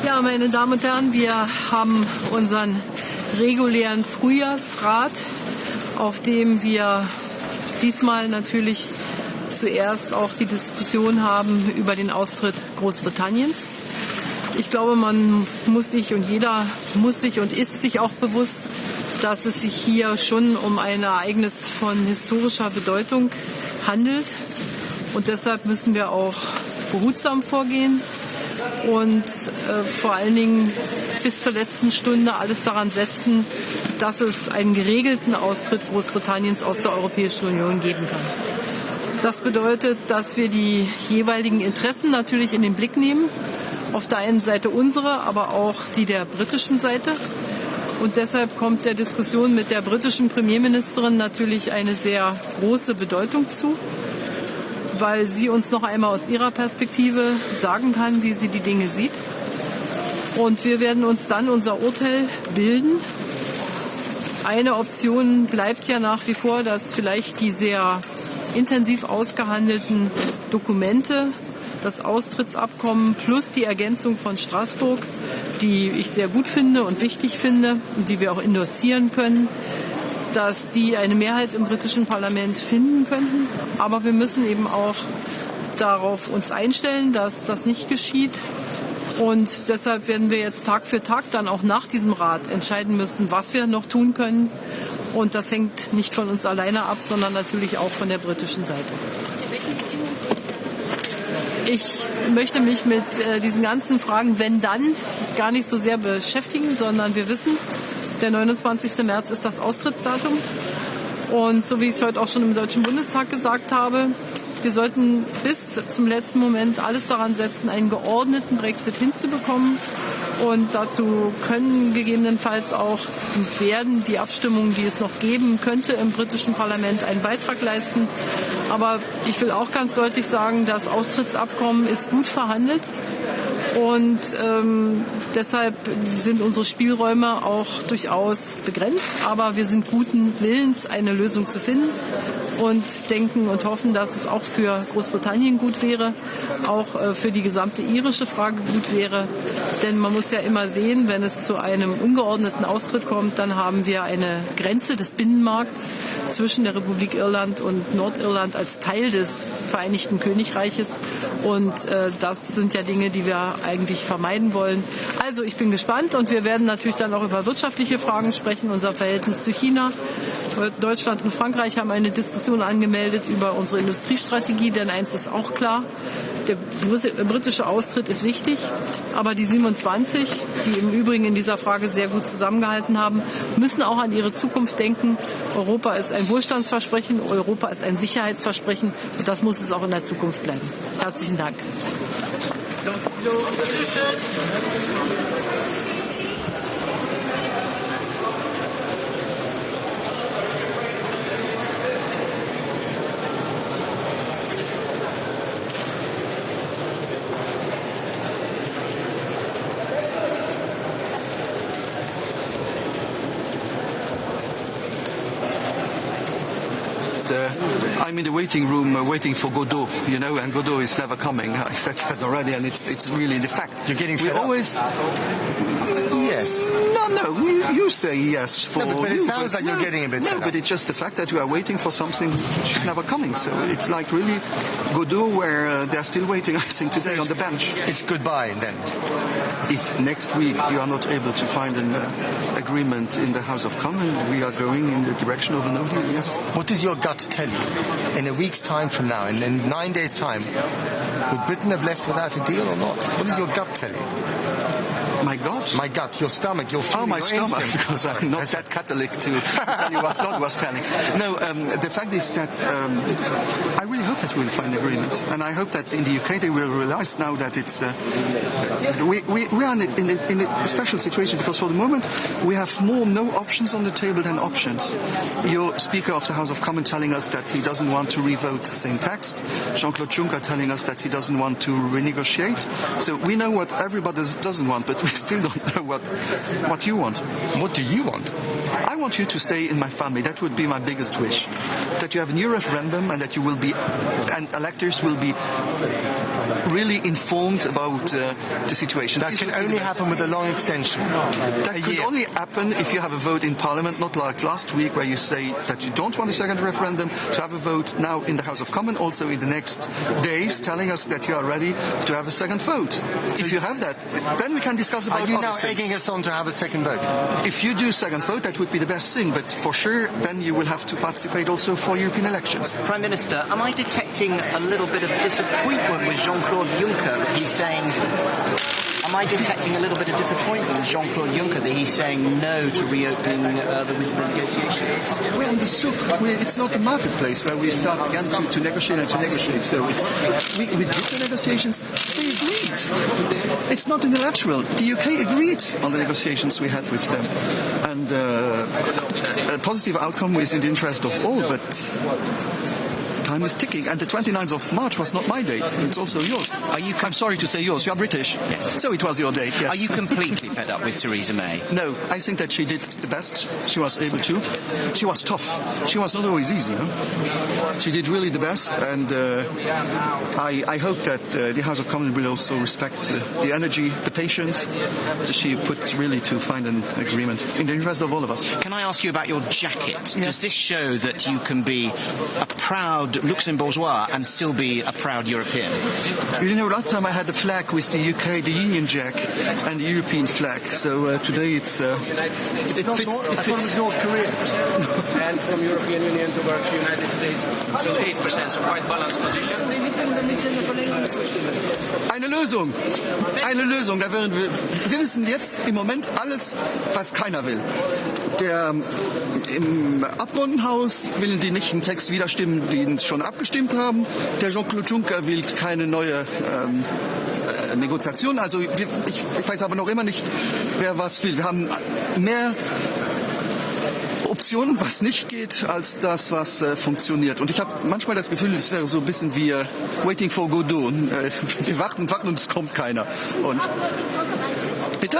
Ja, meine Damen und Herren, wir haben unseren regulären Frühjahrsrat, auf dem wir diesmal natürlich zuerst auch die Diskussion haben über den Austritt Großbritanniens. Ich glaube, man muss sich und jeder muss sich und ist sich auch bewusst, dass es sich hier schon um ein Ereignis von historischer Bedeutung handelt. Und deshalb müssen wir auch behutsam vorgehen und vor allen Dingen bis zur letzten Stunde alles daran setzen, dass es einen geregelten Austritt Großbritanniens aus der Europäischen Union geben kann. Das bedeutet, dass wir die jeweiligen Interessen natürlich in den Blick nehmen. Auf der einen Seite unsere, aber auch die der britischen Seite. Und deshalb kommt der Diskussion mit der britischen Premierministerin natürlich eine sehr große Bedeutung zu, weil sie uns noch einmal aus ihrer Perspektive sagen kann, wie sie die Dinge sieht. Und wir werden uns dann unser Urteil bilden. Eine Option bleibt ja nach wie vor, dass vielleicht die sehr intensiv ausgehandelten Dokumente, das Austrittsabkommen plus die Ergänzung von Straßburg, die ich sehr gut finde und wichtig finde und die wir auch endossieren können, dass die eine Mehrheit im britischen Parlament finden könnten. Aber wir müssen eben auch darauf uns einstellen, dass das nicht geschieht. Und deshalb werden wir jetzt Tag für Tag dann auch nach diesem Rat entscheiden müssen, was wir noch tun können. Und das hängt nicht von uns alleine ab, sondern natürlich auch von der britischen Seite. Ich möchte mich mit diesen ganzen Fragen, wenn dann, gar nicht so sehr beschäftigen, sondern wir wissen, der 29. März ist das Austrittsdatum. Und so wie ich es heute auch schon im Deutschen Bundestag gesagt habe, wir sollten bis zum letzten Moment alles daran setzen, einen geordneten Brexit hinzubekommen. Und dazu können gegebenenfalls auch und werden die Abstimmungen, die es noch geben könnte im britischen Parlament, einen Beitrag leisten. Aber ich will auch ganz deutlich sagen, das Austrittsabkommen ist gut verhandelt. Und deshalb sind unsere Spielräume auch durchaus begrenzt. Aber wir sind guten Willens, eine Lösung zu finden und denken und hoffen, dass es auch für Großbritannien gut wäre, auch für die gesamte irische Frage gut wäre. Denn man muss ja immer sehen, wenn es zu einem ungeordneten Austritt kommt, dann haben wir eine Grenze des Binnenmarkts zwischen der Republik Irland und Nordirland als Teil des Vereinigten Königreiches. Und das sind ja Dinge, die wir eigentlich vermeiden wollen. Also ich bin gespannt und wir werden natürlich dann auch über wirtschaftliche Fragen sprechen, unser Verhältnis zu China. Deutschland und Frankreich haben eine Diskussion angemeldet über unsere Industriestrategie, denn eins ist auch klar, der britische Austritt ist wichtig, aber die 27, die im Übrigen in dieser Frage sehr gut zusammengehalten haben, müssen auch an ihre Zukunft denken. Europa ist ein Wohlstandsversprechen, Europa ist ein Sicherheitsversprechen und das muss es auch in der Zukunft bleiben. Herzlichen Dank. I'm in the waiting room waiting for Godot, you know, and Godot is never coming. I said that already, and it's really the fact. You're getting fed up. Yes, yes. No. You say yes for but it sounds like you're getting a bit fed up. but it's just the fact that we are waiting for something which is never coming. So it's like really Godot, where they're still waiting, I think, today on the bench. It's goodbye then. If next week you are not able to find an agreement in the House of Commons, we are going in the direction of a no deal, yes. What does your gut tell you? In a week's time from now, in 9 days' time, would Britain have left without a deal or not? What does your gut tell you? My gut? My gut, your stomach, your feeling, my your stomach, instinct. because I'm not that Catholic to tell you what God was telling. No, the fact is that I really hope that we'll find agreement. And I hope that in the UK they will realize now that it's... we are in a special situation, because for the moment we have no options on the table than options. Your Speaker of the House of Commons telling us that he doesn't want to revote the same text. Jean-Claude Juncker telling us that he doesn't want to renegotiate. So we know what everybody doesn't want, but we still don't know what you want. What do you want? I want you to stay in my family. That would be my biggest wish. That you have a new referendum and that you will be, and electors will be really informed about the situation. That can only happen with a long extension. That could only happen if you have a vote in Parliament, not like last week where you say that you don't want a second referendum, to have a vote now in the House of Commons, also in the next days, telling us that you are ready to have a second vote. If you have that, then we can discuss about Are you other now things. egging us on to have a second vote? If you do second vote, that would be the best thing, but for sure, then you will have to participate also for European elections. Prime Minister, am I detecting a little bit of disappointment with Jean-Claude Juncker that he's saying... Am I detecting a little bit of disappointment with Jean-Claude Juncker that he's saying no to reopening the negotiations? We're in the souk. It's not the marketplace where we start again to negotiate and to negotiate. So we did the negotiations. They agreed. It's not unilateral. The UK agreed on the negotiations we had with them. And a positive outcome is in the interest of all, but... time is ticking, and the 29th of March was not my date. It's also yours. I'm sorry to say yours. You are British. Yes. So it was your date, yes. Are you completely fed up with Theresa May? No, I think that she did the best she was able to. She was tough. She was not always easy. She did really the best, and I hope that the House of Commons will also respect the energy, the patience that she put really to find an agreement in the interest of all of us. Can I ask you about your jacket? Yes. Does this show that you can be a proud Luxembourgeois and still be a proud European? You know, last time I had the flag with the UK, the Union Jack, and the European flag. So today it fits. I thought it was North Korea. And from European Union towards the United States, 8%, so quite balanced position. Eine Lösung. Eine Lösung. Da wir wissen jetzt im Moment alles, was keiner will. Im Abgeordnetenhaus will die nicht einen Text widerstimmen, den schon abgestimmt haben. Der Jean-Claude Juncker will keine neue Negoziation. Also ich weiß aber noch immer nicht, wer was will. Wir haben mehr Optionen, was nicht geht, als das, was funktioniert. Und ich habe manchmal das Gefühl, es wäre so ein bisschen wie Waiting for Godot. Wir warten und es kommt keiner. Und bitte?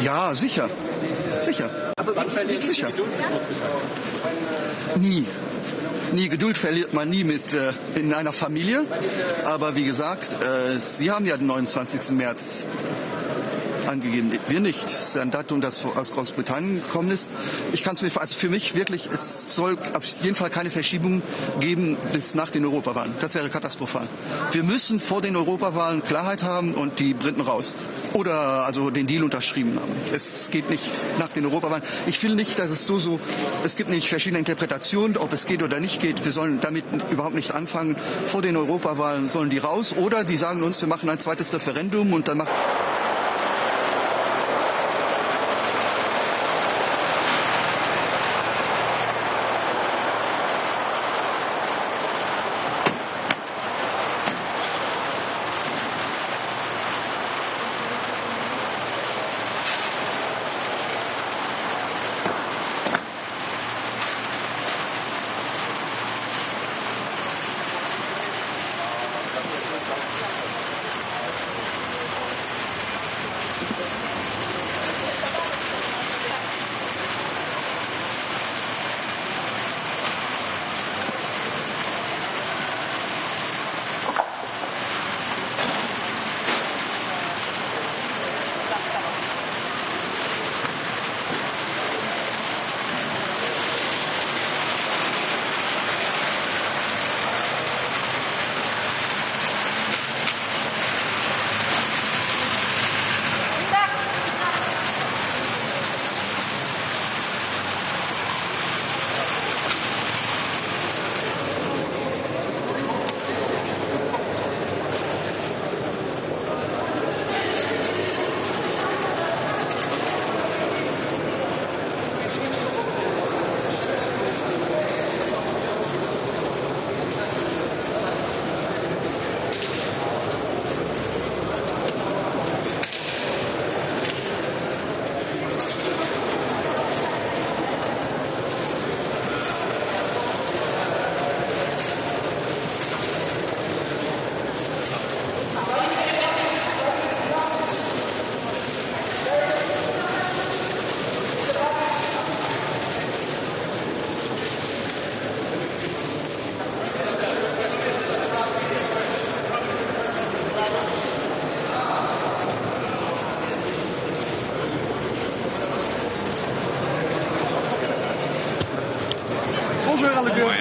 Ja, sicher. Sicher. Sicher. Nie. Geduld verliert man nie in einer Familie. Aber wie gesagt, Sie haben ja den 29. März angegeben. Wir nicht. Das ist ein Datum, das aus Großbritannien gekommen ist. Ich kann es mir, also für mich wirklich, es soll auf jeden Fall keine Verschiebung geben bis nach den Europawahlen. Das wäre katastrophal. Wir müssen vor den Europawahlen Klarheit haben und die Briten raus. Oder also den Deal unterschrieben haben. Es geht nicht nach den Europawahlen. Ich will nicht, dass es es gibt nicht verschiedene Interpretationen, ob es geht oder nicht geht. Wir sollen damit überhaupt nicht anfangen. Vor den Europawahlen sollen die raus. Oder die sagen uns, wir machen ein zweites Referendum und dann machen...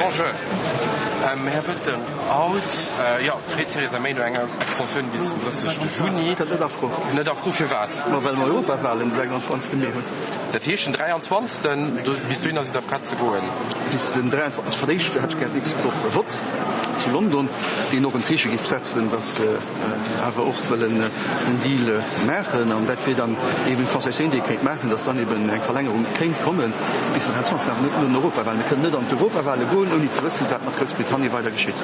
Bonjour. Herr Bitten, haut Theresa May eng Extension bis 30. Juni net afro fir wat. Well Europawahlen 26. Mai. Dat hieschen 23. Bist du as der Katze goen. Bis den 23 Verich hat wat zu London, die noch een Zeche setzen, dass awer och en Deal machen an dat wir dann eben Konzessionkeit machen, dass dann eben eng Verlängerung kind kommen bis in Europa, weil wir können net an Europawahle goen und nicht zu wissen, dat nach Großbritannien weiter geschieht.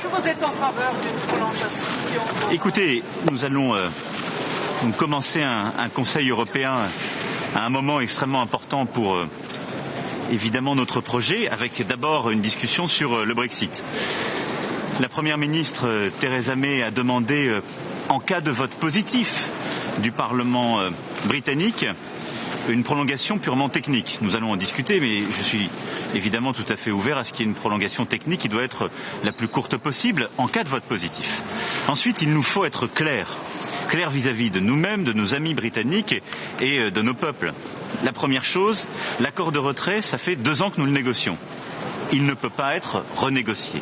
que vous êtes en faveur d'une prolongation? Écoutez, nous allons donc commencer un Conseil européen à un moment extrêmement important pour évidemment notre projet, avec d'abord une discussion sur le Brexit. La Première ministre Theresa May a demandé, en cas de vote positif du Parlement britannique, une prolongation purement technique. Nous allons en discuter, mais je suis évidemment tout à fait ouvert à ce qu'il y ait une prolongation technique qui doit être la plus courte possible en cas de vote positif. Ensuite, il nous faut être clair vis-à-vis de nous-mêmes, de nos amis britanniques et de nos peuples. La première chose, l'accord de retrait, ça fait 2 ans que nous le négocions. Il ne peut pas être renégocié.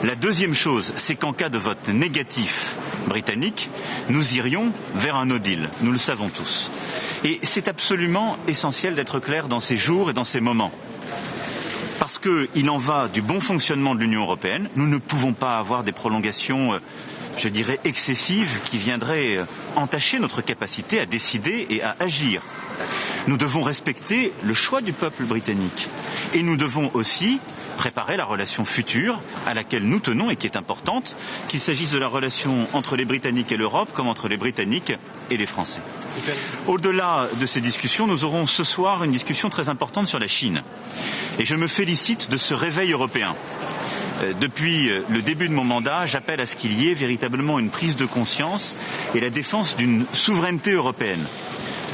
La deuxième chose, c'est qu'en cas de vote négatif britannique, nous irions vers un no deal. Nous le savons tous. Et c'est absolument essentiel d'être clair dans ces jours et dans ces moments. Parce qu'il en va du bon fonctionnement de l'Union européenne. Nous ne pouvons pas avoir des prolongations, je dirais, excessives qui viendraient entacher notre capacité à décider et à agir. Nous devons respecter le choix du peuple britannique. Et nous devons aussi préparer la relation future à laquelle nous tenons et qui est importante, qu'il s'agisse de la relation entre les Britanniques et l'Europe comme entre les Britanniques et les Français. Au-delà de ces discussions, nous aurons ce soir une discussion très importante sur la Chine. Et je me félicite de ce réveil européen. Depuis le début de mon mandat, j'appelle à ce qu'il y ait véritablement une prise de conscience et la défense d'une souveraineté européenne.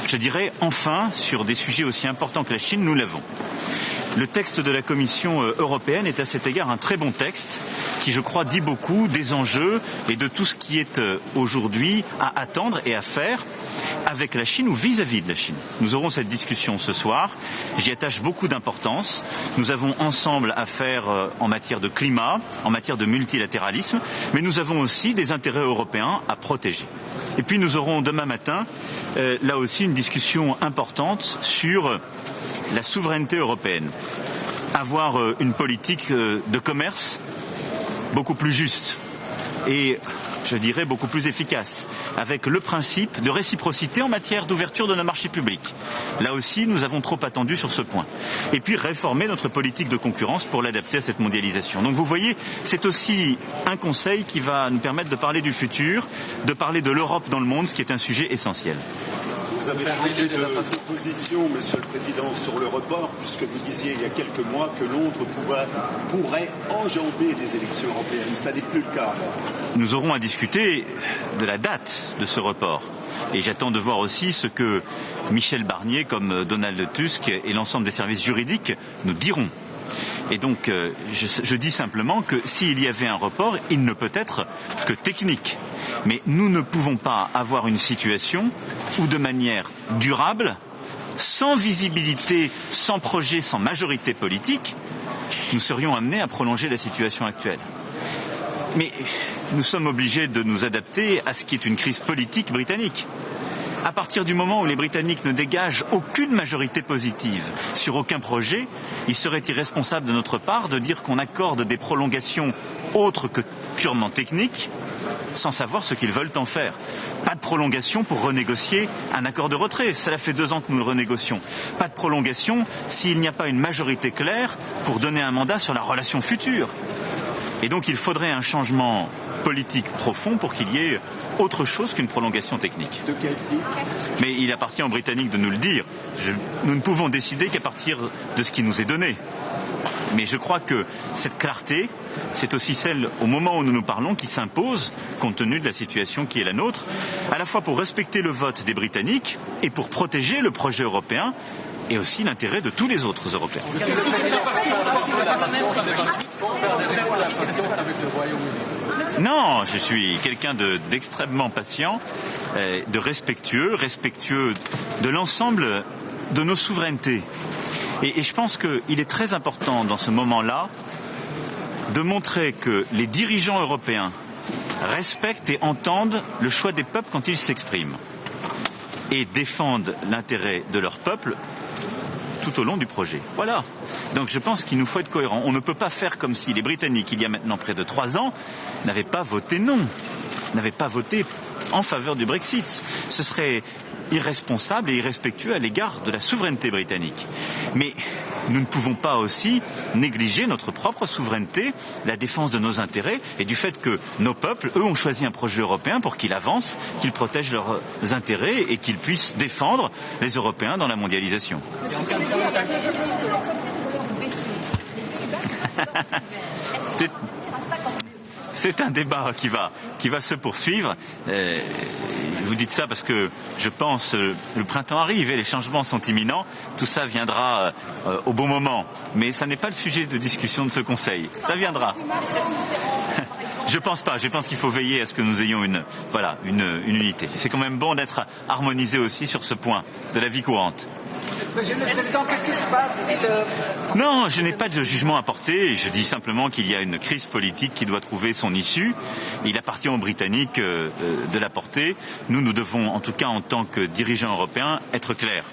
Je dirais enfin, sur des sujets aussi importants que la Chine, nous l'avons. Le texte de la Commission européenne est à cet égard un très bon texte qui, je crois, dit beaucoup des enjeux et de tout ce qui est aujourd'hui à attendre et à faire avec la Chine ou vis-à-vis de la Chine. Nous aurons cette discussion ce soir. J'y attache beaucoup d'importance. Nous avons ensemble à faire en matière de climat, en matière de multilatéralisme, mais nous avons aussi des intérêts européens à protéger. Et puis nous aurons demain matin, là aussi, une discussion importante sur la souveraineté européenne. Avoir une politique de commerce beaucoup plus juste et, je dirais, beaucoup plus efficace, avec le principe de réciprocité en matière d'ouverture de nos marchés publics. Là aussi, nous avons trop attendu sur ce point. Et puis réformer notre politique de concurrence pour l'adapter à cette mondialisation. Donc vous voyez, c'est aussi un conseil qui va nous permettre de parler du futur, de parler de l'Europe dans le monde, ce qui est un sujet essentiel. Vous avez changé de position, Monsieur le Président, sur le report, puisque vous disiez il y a quelques mois que Londres pourrait enjamber les élections européennes. Ça n'est plus le cas. Nous aurons à discuter de la date de ce report. Et j'attends de voir aussi ce que Michel Barnier, comme Donald Tusk et l'ensemble des services juridiques nous diront. Et donc, je dis simplement que s'il y avait un report, il ne peut être que technique. Mais nous ne pouvons pas avoir une situation où, de manière durable, sans visibilité, sans projet, sans majorité politique, nous serions amenés à prolonger la situation actuelle. Mais nous sommes obligés de nous adapter à ce qui est une crise politique britannique. À partir du moment où les Britanniques ne dégagent aucune majorité positive sur aucun projet, il serait irresponsable de notre part de dire qu'on accorde des prolongations autres que purement techniques, sans savoir ce qu'ils veulent en faire. Pas de prolongation pour renégocier un accord de retrait. Cela fait 2 ans que nous le renégocions. Pas de prolongation s'il n'y a pas une majorité claire pour donner un mandat sur la relation future. Et donc il faudrait un changement politique profond pour qu'il y ait autre chose qu'une prolongation technique. De quel type ? Mais il appartient aux Britanniques de nous le dire. Nous ne pouvons décider qu'à partir de ce qui nous est donné. Mais je crois que cette clarté, c'est aussi celle, au moment où nous nous parlons, qui s'impose, compte tenu de la situation qui est la nôtre, à la fois pour respecter le vote des Britanniques et pour protéger le projet européen et aussi l'intérêt de tous les autres Européens. Non, je suis quelqu'un d'extrêmement patient, de respectueux de l'ensemble de nos souverainetés. Et je pense qu'il est très important dans ce moment-là de montrer que les dirigeants européens respectent et entendent le choix des peuples quand ils s'expriment et défendent l'intérêt de leur peuple tout au long du projet. Voilà. Donc je pense qu'il nous faut être cohérents. On ne peut pas faire comme si les Britanniques, il y a maintenant près de 3 ans, n'avaient pas voté non, n'avaient pas voté en faveur du Brexit. Ce serait irresponsable et irrespectueux à l'égard de la souveraineté britannique. Mais nous ne pouvons pas aussi négliger notre propre souveraineté, la défense de nos intérêts et du fait que nos peuples, eux, ont choisi un projet européen pour qu'il avance, qu'il protège leurs intérêts et qu'ils puissent défendre les Européens dans la mondialisation. C'est un débat qui va se poursuivre. Vous dites ça parce que je pense le printemps arrive et les changements sont imminents. Tout ça viendra au bon moment. Mais ça n'est pas le sujet de discussion de ce Conseil. Ça viendra. Je pense pas. Je pense qu'il faut veiller à ce que nous ayons une unité. C'est quand même bon d'être harmonisé aussi sur ce point de la vie courante. Monsieur le Président, qu'est-ce qui se passe si le... Non, je n'ai pas de jugement à porter. Je dis simplement qu'il y a une crise politique qui doit trouver son issue. Il appartient aux Britanniques de la porter. Nous devons, en tout cas en tant que dirigeants européens, être clairs.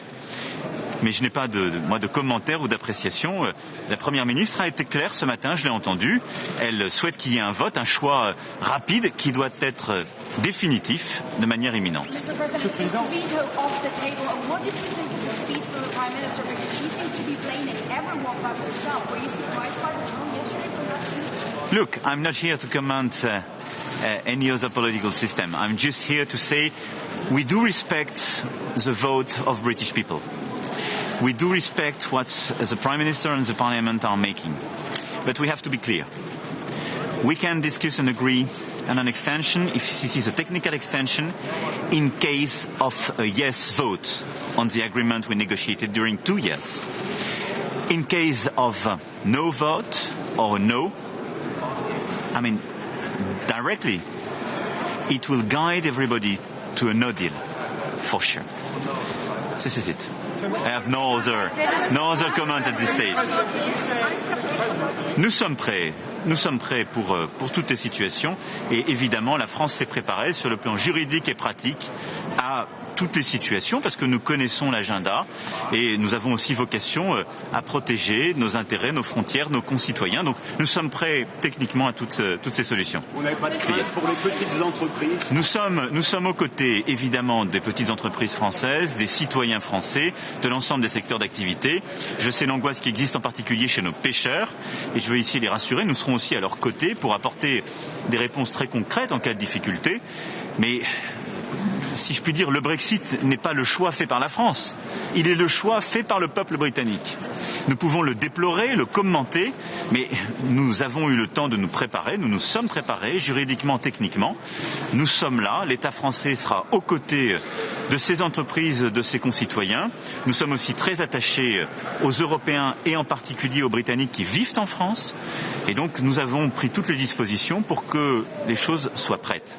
Mais je n'ai pas de commentaires ou d'appréciation. La Première ministre a été claire ce matin, je l'ai entendu. Elle souhaite qu'il y ait un vote, un choix rapide qui doit être définitif de manière imminente. Look, I'm not here to comment any other political system. I'm just here to say we do respect the vote of British people. We do respect what the Prime Minister and the Parliament are making. But we have to be clear. We can discuss and agree on an extension, if this is a technical extension, in case of a yes vote on the agreement we negotiated during 2 years. In case of no vote or no, I mean, directly, it will guide everybody to a no deal, for sure. This is it. I have no other comment at this stage. Nous sommes prêts pour toutes les situations et évidemment la France s'est préparée sur le plan juridique et pratique à toutes les situations parce que nous connaissons l'agenda et nous avons aussi vocation à protéger nos intérêts, nos frontières, nos concitoyens. Donc nous sommes prêts techniquement à toutes ces solutions. On n'avait pas de crainte pour les petites entreprises. Nous sommes aux côtés évidemment des petites entreprises françaises, des citoyens français, de l'ensemble des secteurs d'activité. Je sais l'angoisse qui existe en particulier chez nos pêcheurs et je veux ici les rassurer. Nous serons aussi à leur côté pour apporter des réponses très concrètes en cas de difficulté. Mais si je puis dire, le Brexit n'est pas le choix fait par la France. Il est le choix fait par le peuple britannique. Nous pouvons le déplorer, le commenter, mais nous avons eu le temps de nous préparer, nous nous sommes préparés, juridiquement, techniquement. Nous sommes là, l'État français sera aux côtés de ses entreprises, de ses concitoyens. Nous sommes aussi très attachés aux Européens et en particulier aux Britanniques qui vivent en France. Et donc nous avons pris toutes les dispositions pour que les choses soient prêtes.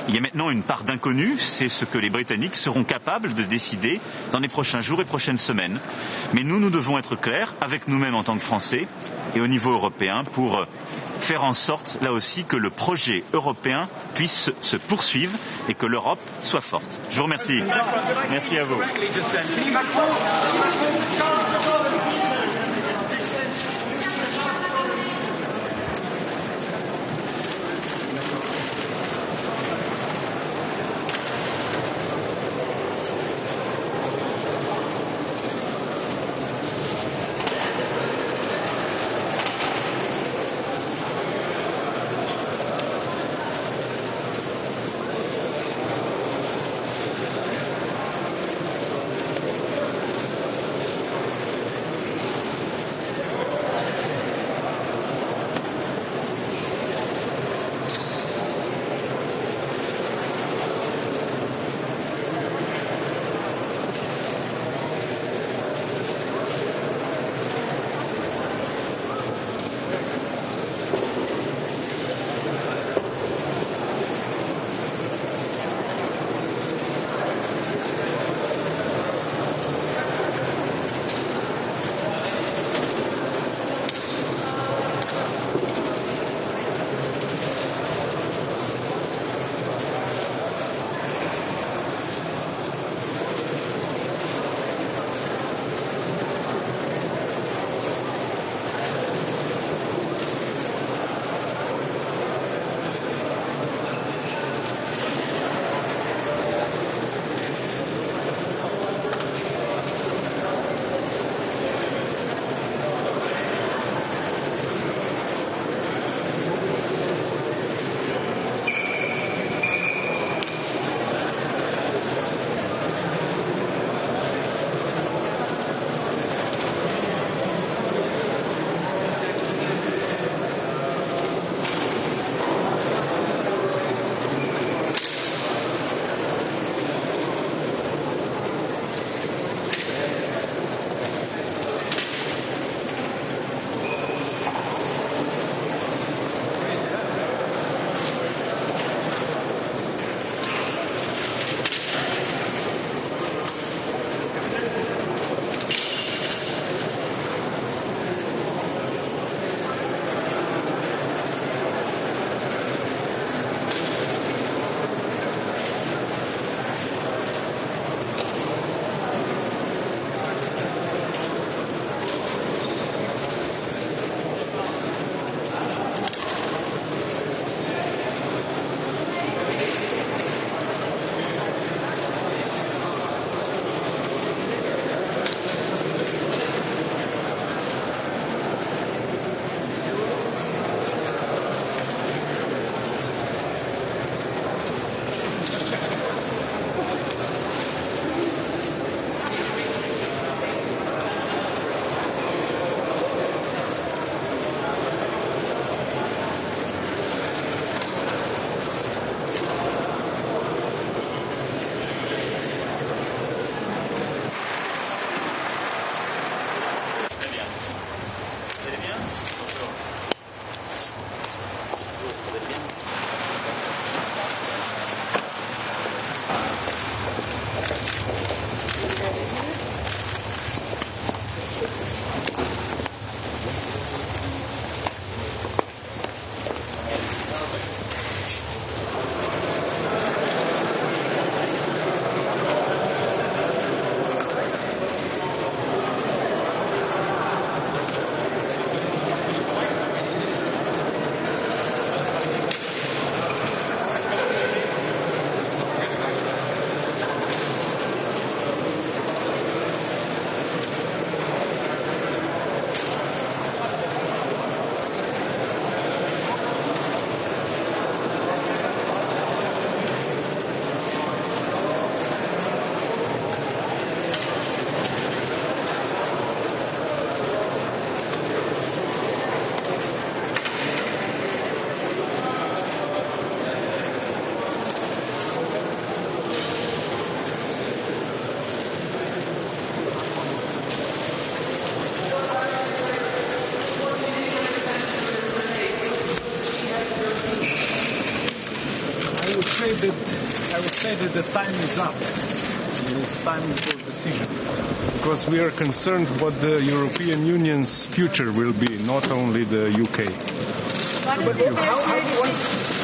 Il y a maintenant une part d'inconnu, c'est ce que les Britanniques seront capables de décider dans les prochains jours et prochaines semaines. Mais nous devons être clairs avec nous-mêmes en tant que Français et au niveau européen pour faire en sorte, là aussi, que le projet européen puisse se poursuivre et que l'Europe soit forte. Je vous remercie. Merci à vous. would say that the time is up. It's time for decision. Because we are concerned what the European Union's future will be, not only the UK. What is it?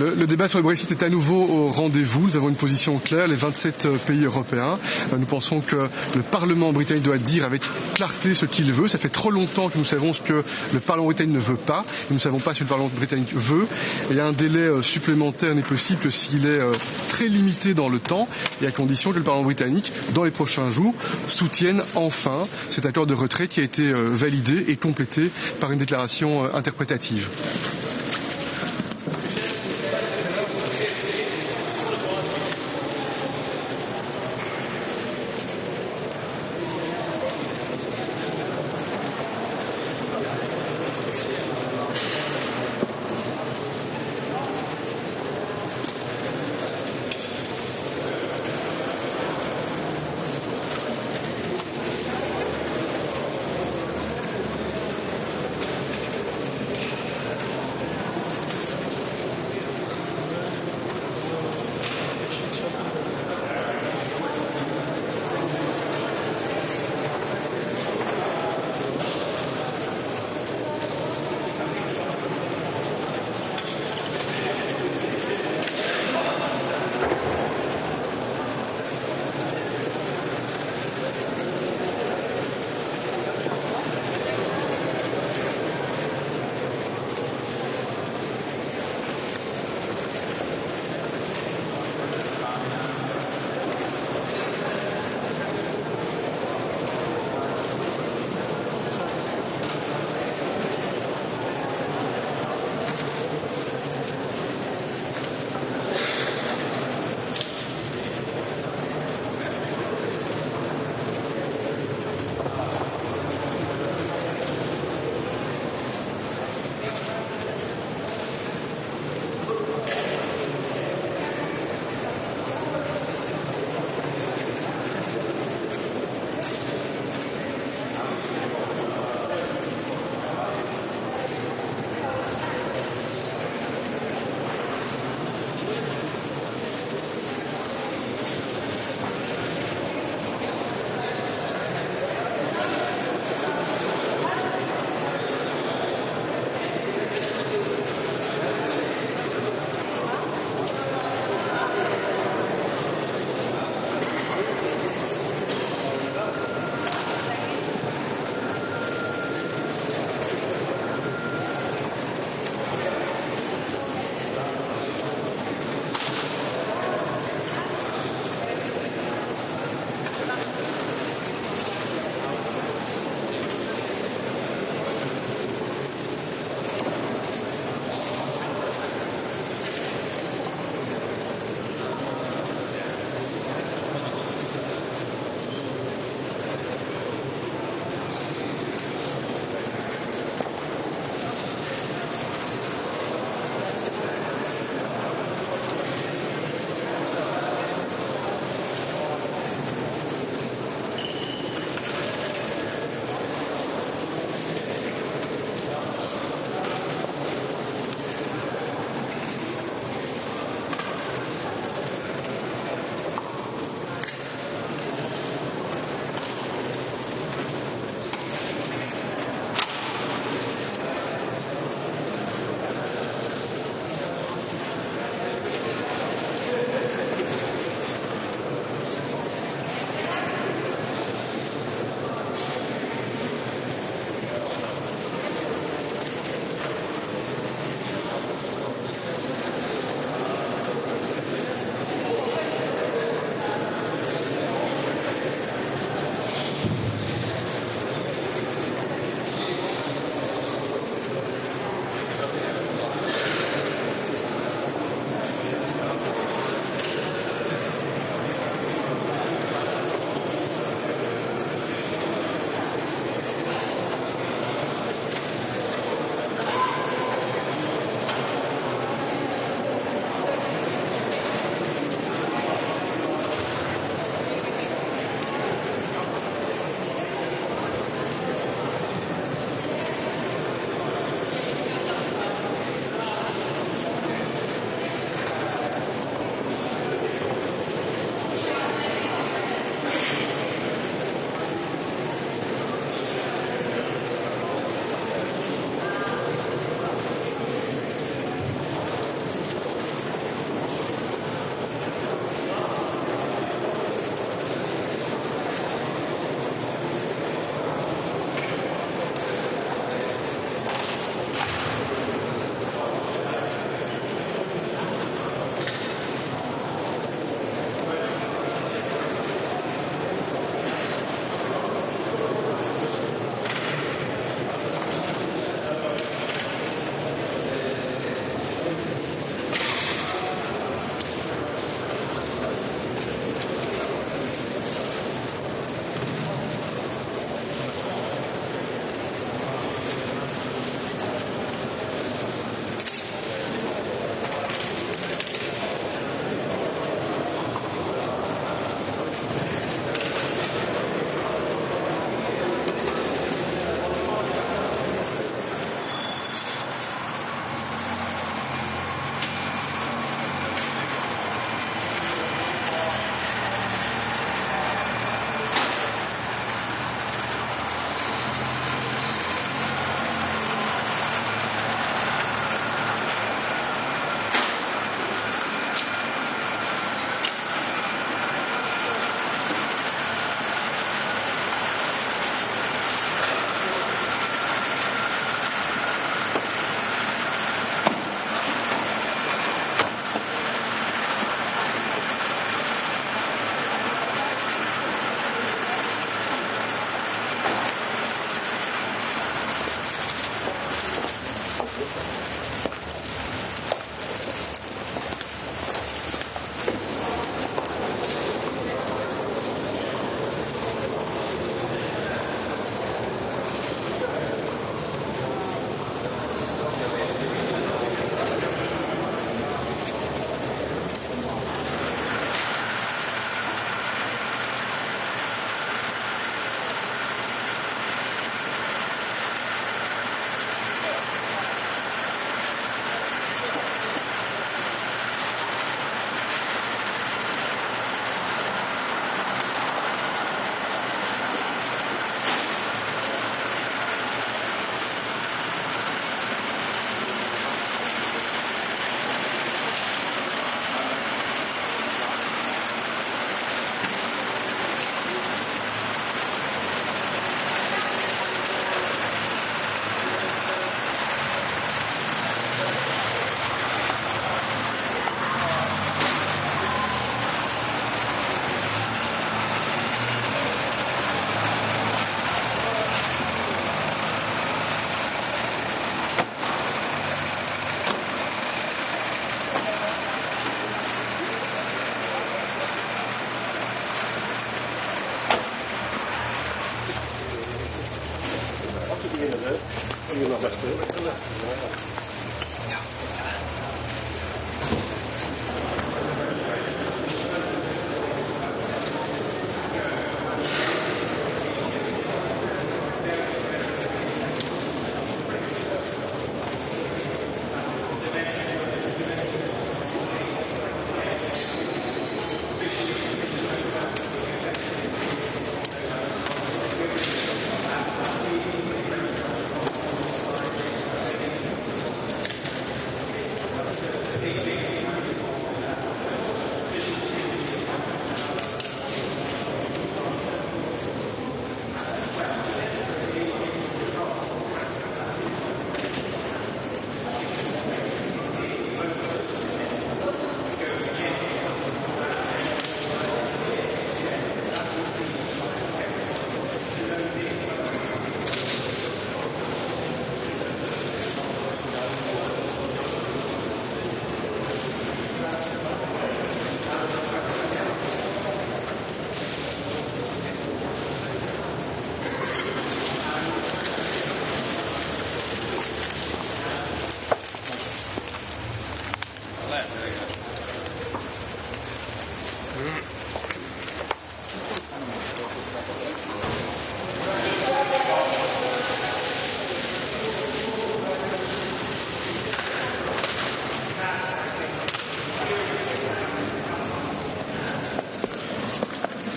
Le débat sur le Brexit est à nouveau au rendez-vous. Nous avons une position claire, les 27 pays européens. Nous pensons que le Parlement britannique doit dire avec clarté ce qu'il veut. Ça fait trop longtemps que nous savons ce que le Parlement britannique ne veut pas. Et nous ne savons pas ce que le Parlement britannique veut. Et un délai supplémentaire n'est possible que s'il est très limité dans le temps et à condition que le Parlement britannique, dans les prochains jours, soutienne enfin cet accord de retrait qui a été validé et complété par une déclaration interprétative.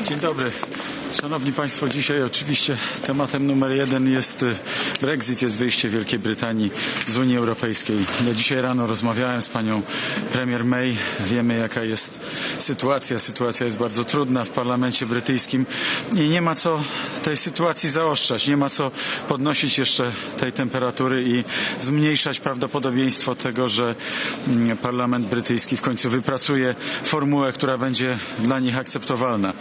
Dzień dobry. Szanowni Państwo, dzisiaj oczywiście tematem numer 1 jest Brexit, jest wyjście Wielkiej Brytanii z Unii Europejskiej. Ja dzisiaj rano rozmawiałem z panią premier May. Wiemy, jaka jest sytuacja. Sytuacja jest bardzo trudna w parlamencie brytyjskim i nie ma co tej sytuacji zaostrzać. Nie ma co podnosić jeszcze tej temperatury i zmniejszać prawdopodobieństwo tego, że parlament brytyjski w końcu wypracuje formułę, która będzie dla nich akceptowalna.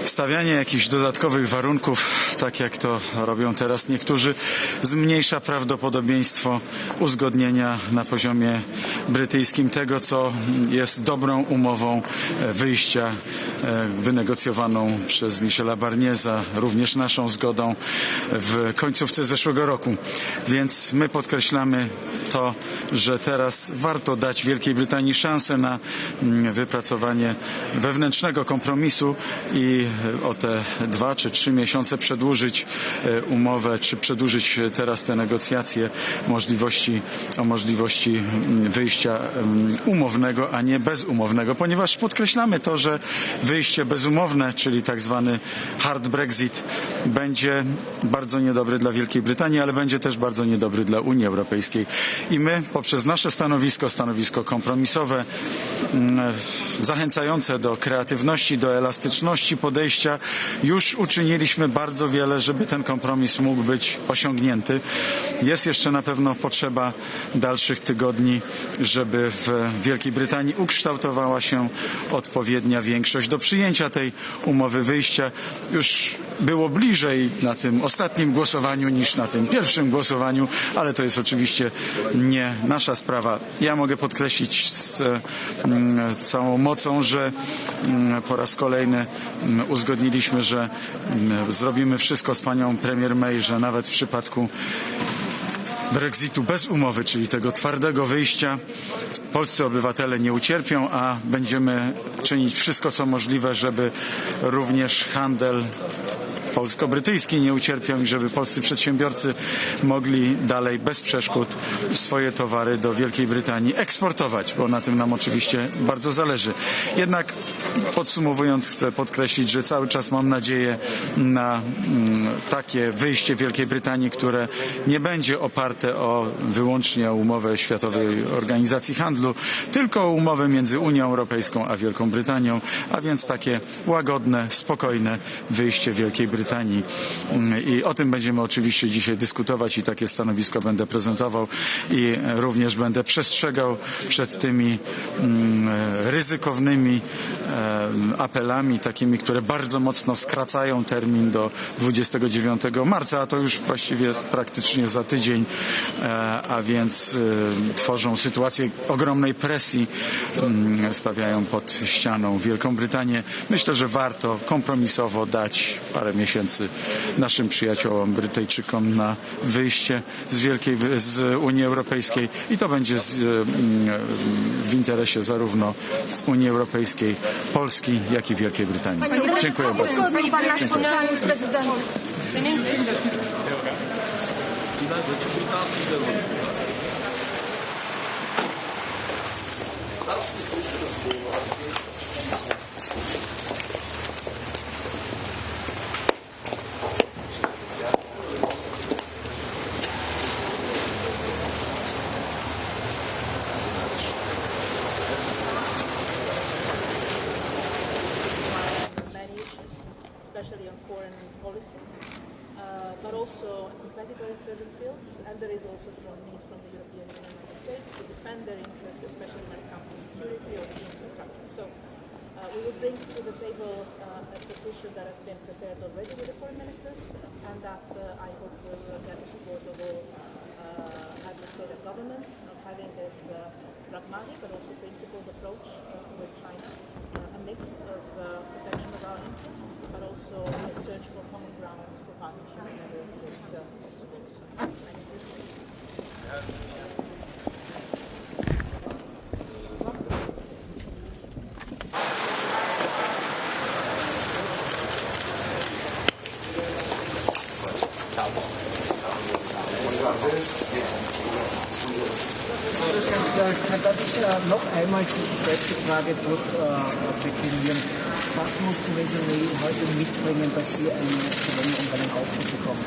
Stawianie jakichś dodatkowych warunków, tak jak to robią teraz niektórzy, zmniejsza prawdopodobieństwo uzgodnienia na poziomie brytyjskim tego, co jest dobrą umową wyjścia wynegocjowaną przez Michela Barniera, również naszą zgodą w końcówce zeszłego roku. Więc my podkreślamy to, że teraz warto dać Wielkiej Brytanii szansę na wypracowanie wewnętrznego kompromisu i o te 2 czy 3 miesiące przedłużyć umowę, czy przedłużyć teraz te negocjacje o możliwości wyjścia umownego, a nie bezumownego, ponieważ podkreślamy to, że wyjście bezumowne, czyli tak zwany hard Brexit, będzie bardzo niedobry dla Wielkiej Brytanii, ale będzie też bardzo niedobry dla Unii Europejskiej. I my poprzez nasze stanowisko kompromisowe, zachęcające do kreatywności, do elastyczności podejścia, już uczyniliśmy bardzo wiele, żeby ten kompromis mógł być osiągnięty. Jest jeszcze na pewno potrzeba dalszych tygodni, żeby w Wielkiej Brytanii ukształtowała się odpowiednia większość do przyjęcia tej umowy wyjścia. Już było bliżej na tym ostatnim głosowaniu niż na tym pierwszym głosowaniu, ale to jest oczywiście nie nasza sprawa. Ja mogę podkreślić z całą mocą, że po raz kolejny uzgodniliśmy, że zrobimy wszystko z panią premier May, że nawet w przypadku Brexitu bez umowy, czyli tego twardego wyjścia, polscy obywatele nie ucierpią, a będziemy czynić wszystko, co możliwe, żeby również handel polsko-brytyjski nie ucierpiał i żeby polscy przedsiębiorcy mogli dalej bez przeszkód swoje towary do Wielkiej Brytanii eksportować, bo na tym nam oczywiście bardzo zależy. Jednak podsumowując, chcę podkreślić, że cały czas mam nadzieję na takie wyjście Wielkiej Brytanii, które nie będzie oparte wyłącznie o umowę Światowej Organizacji Handlu, tylko o umowę między Unią Europejską a Wielką Brytanią, a więc takie łagodne, spokojne wyjście Wielkiej Brytanii. I o tym będziemy oczywiście dzisiaj dyskutować i takie stanowisko będę prezentował i również będę przestrzegał przed tymi ryzykownymi apelami, takimi, które bardzo mocno skracają termin do 29 marca, a to już właściwie praktycznie za tydzień, a więc tworzą sytuację ogromnej presji, stawiają pod ścianą Wielką Brytanię. Myślę, że warto kompromisowo dać parę miesięcy miesięcy naszym przyjaciołom Brytyjczykom na wyjście z Unii Europejskiej i to będzie w interesie zarówno z Unii Europejskiej, Polski, jak i Wielkiej Brytanii. Dziękuję bardzo. especially on foreign policies, but also competitor in certain fields, and there is also a strong need from the European Union and member states to defend their interests, especially when it comes to security or infrastructure. So we will bring to the table a position that has been prepared already with the foreign ministers, and that I hope will get the support of all heads of state and government, of having this pragmatic but also principled approach with China, a mix of protection of our interests, but also a search for common ground for partnership whenever it is possible. Thank you. Darf ich noch einmal die Brexit-Frage durchdeklinieren? Was muss Theresa May heute mitbringen, dass sie eine Verlängerung bei einem Aufschub bekommt?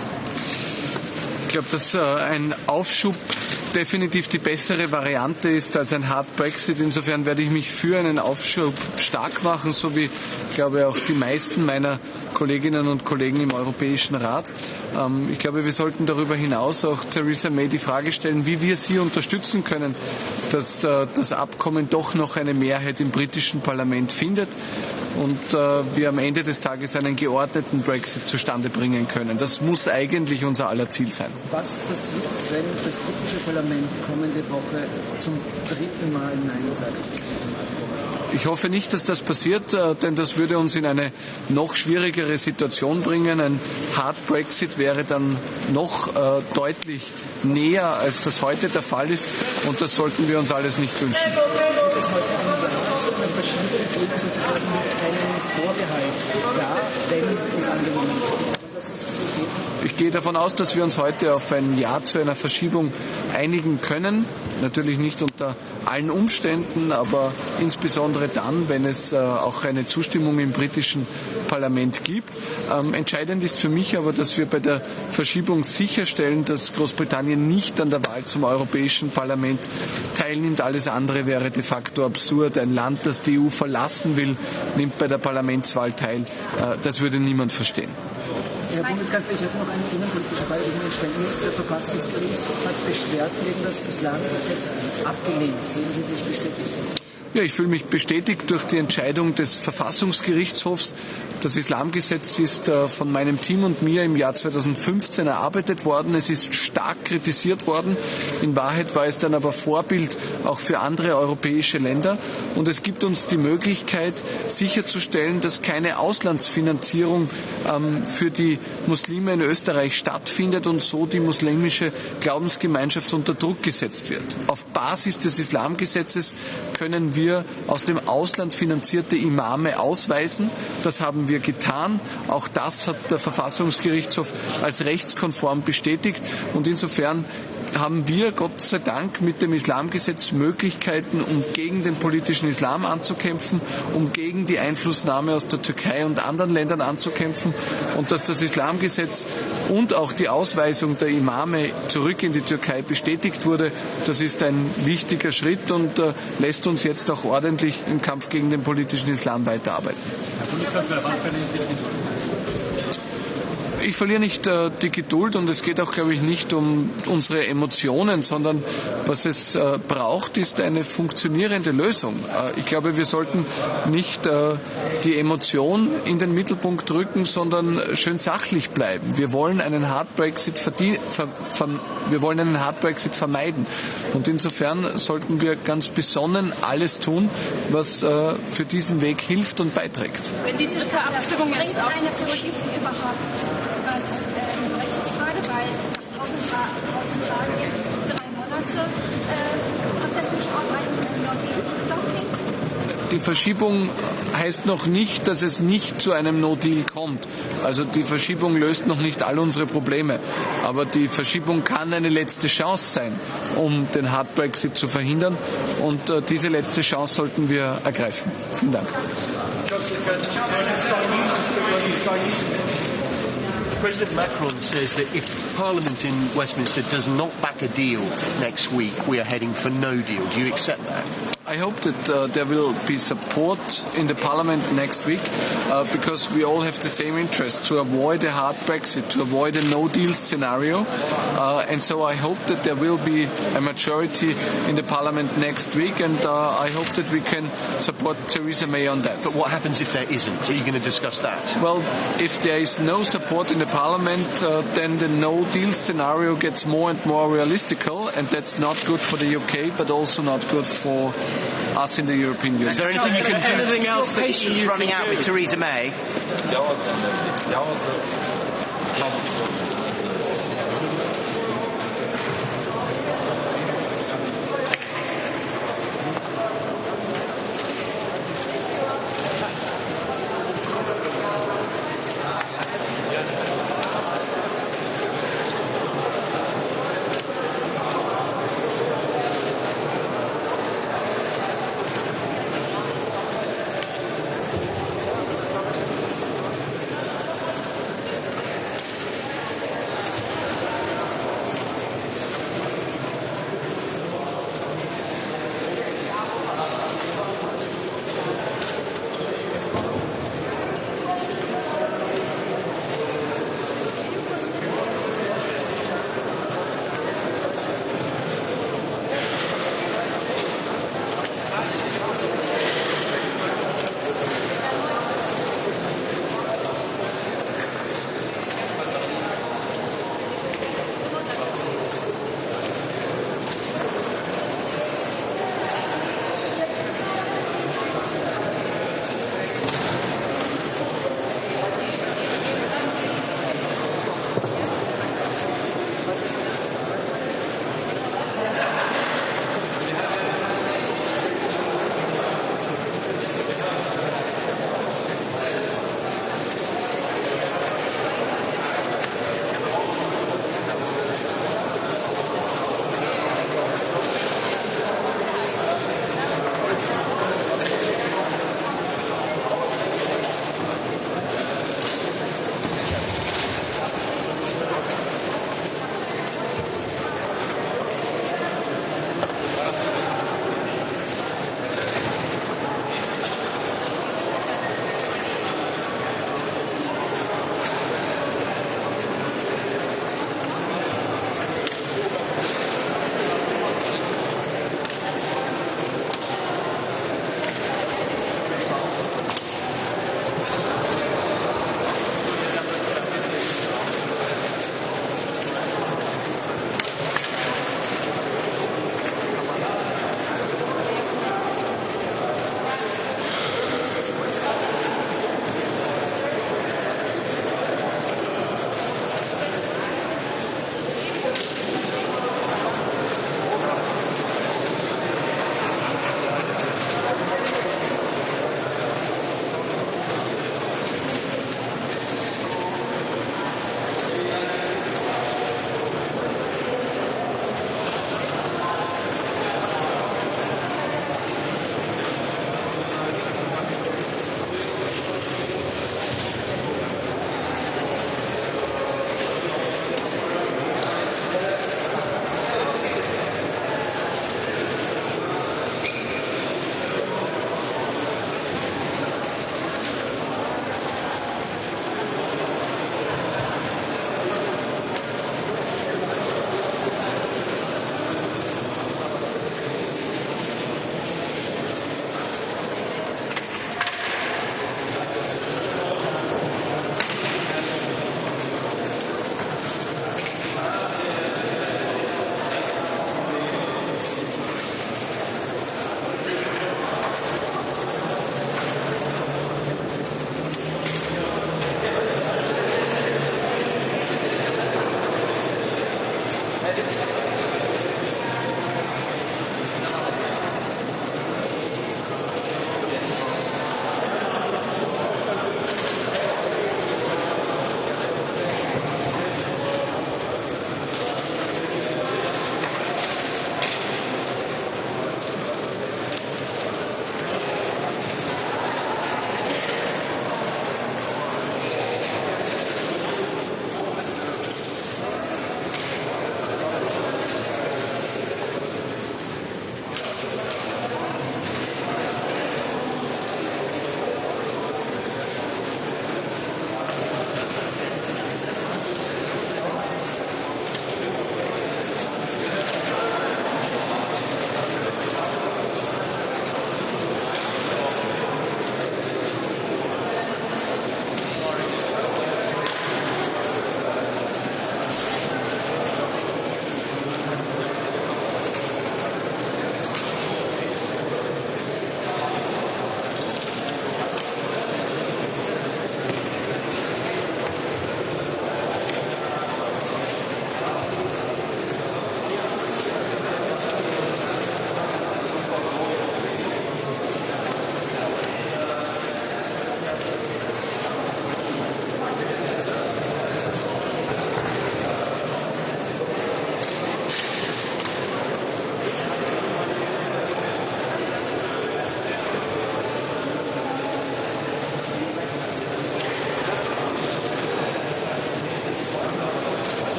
Ich glaube, dass ein Aufschub definitiv die bessere Variante ist als ein Hard Brexit. Insofern werde ich mich für einen Aufschub stark machen, so wie, glaube ich, auch die meisten meiner Kolleginnen und Kollegen im Europäischen Rat. Ich glaube, wir sollten darüber hinaus auch Theresa May die Frage stellen, wie wir sie unterstützen können, dass das Abkommen doch noch eine Mehrheit im britischen Parlament findet und wir am Ende des Tages einen geordneten Brexit zustande bringen können. Das muss eigentlich unser aller Ziel sein. Was passiert, wenn das britische Parlament kommende Woche zum 3. Mal Nein sagt zu diesem Abkommen? Ich hoffe nicht, dass das passiert, denn das würde uns in eine noch schwierigere Situation bringen. Ein Hard Brexit wäre dann noch deutlich näher, als das heute der Fall ist. Und das sollten wir uns alles nicht wünschen. Das heute verschiedene geben sozusagen einen Vorbehalt, ja, wenn es angenommen wird. Ich gehe davon aus, dass wir uns heute auf ein Ja zu einer Verschiebung einigen können. Natürlich nicht unter allen Umständen, aber insbesondere dann, wenn es auch eine Zustimmung im britischen Parlament gibt. Entscheidend ist für mich aber, dass wir bei der Verschiebung sicherstellen, dass Großbritannien nicht an der Wahl zum Europäischen Parlament teilnimmt. Alles andere wäre de facto absurd. Ein Land, das die EU verlassen will, nimmt bei der Parlamentswahl teil. Das würde niemand verstehen. Herr Bundeskanzler, ich habe noch eine innenpolitische Frage, die mir stellen muss. Der Verfassungsgerichtshof hat Beschwerden gegen das Islamgesetz abgelehnt. Sehen Sie sich bestätigt? Ja, ich fühle mich bestätigt durch die Entscheidung des Verfassungsgerichtshofs. Das Islamgesetz ist von meinem Team und mir im Jahr 2015 erarbeitet worden. Es ist stark kritisiert worden. In Wahrheit war es dann aber Vorbild auch für andere europäische Länder. Und es gibt uns die Möglichkeit, sicherzustellen, dass keine Auslandsfinanzierung für die Muslime in Österreich stattfindet und so die muslimische Glaubensgemeinschaft unter Druck gesetzt wird. Auf Basis des Islamgesetzes können wir aus dem Ausland finanzierte Imame ausweisen. Das haben wir getan. Auch das hat der Verfassungsgerichtshof als rechtskonform bestätigt. Und insofern haben wir, Gott sei Dank, mit dem Islamgesetz Möglichkeiten, um gegen den politischen Islam anzukämpfen, um gegen die Einflussnahme aus der Türkei und anderen Ländern anzukämpfen. Und dass das Islamgesetz und auch die Ausweisung der Imame zurück in die Türkei bestätigt wurde, das ist ein wichtiger Schritt und lässt uns jetzt auch ordentlich im Kampf gegen den politischen Islam weiterarbeiten. Ich verliere nicht die Geduld und es geht auch, glaube ich, nicht um unsere Emotionen, sondern was es braucht, ist eine funktionierende Lösung. Ich glaube, wir sollten nicht die Emotion in den Mittelpunkt rücken, sondern schön sachlich bleiben. Wir wollen einen Hard Brexit vermeiden. Und insofern sollten wir ganz besonnen alles tun, was für diesen Weg hilft und beiträgt. Wenn die dritte Abstimmung jetzt auch eine Verschiebung überhaupt, was die Brexit-Frage, weil nach 1000 Tagen jetzt 3 Monate, kommt das nicht auch ein No-Deal? Die Verschiebung heißt noch nicht, dass es nicht zu einem No-Deal kommt. Also die Verschiebung löst noch nicht all unsere Probleme. Aber die Verschiebung kann eine letzte Chance sein, um den Hard Brexit zu verhindern. Und diese letzte Chance sollten wir ergreifen. Vielen Dank. President Macron says that if Parliament in Westminster does not back a deal next week, we are heading for no deal. Do you accept that? I hope that there will be support in the Parliament next week because we all have the same interest to avoid a hard Brexit, to avoid a no-deal scenario. And so I hope that there will be a majority in the Parliament next week, and I hope that we can support Theresa May on that. But what happens if there isn't? Are you going to discuss that? Well, if there is no support in the Parliament, then the no-deal scenario gets more and more realistical, and that's not good for the UK, but also not good for us in the European Union. Is there anything you can do? Anything else that is running out with Theresa May?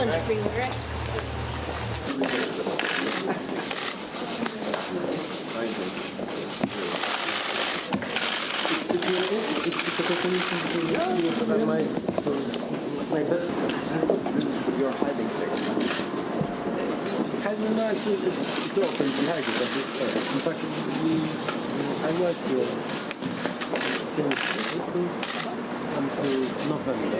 challenge-free, right? Your hiding place. No, it's open to hide it, but it's fair. In fact, I work here since April until November.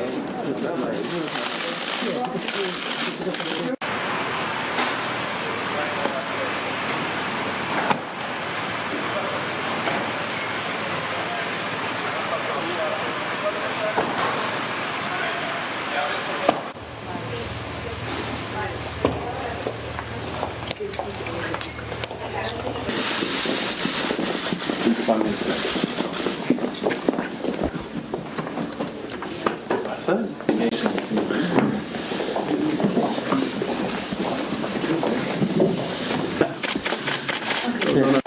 Yeah.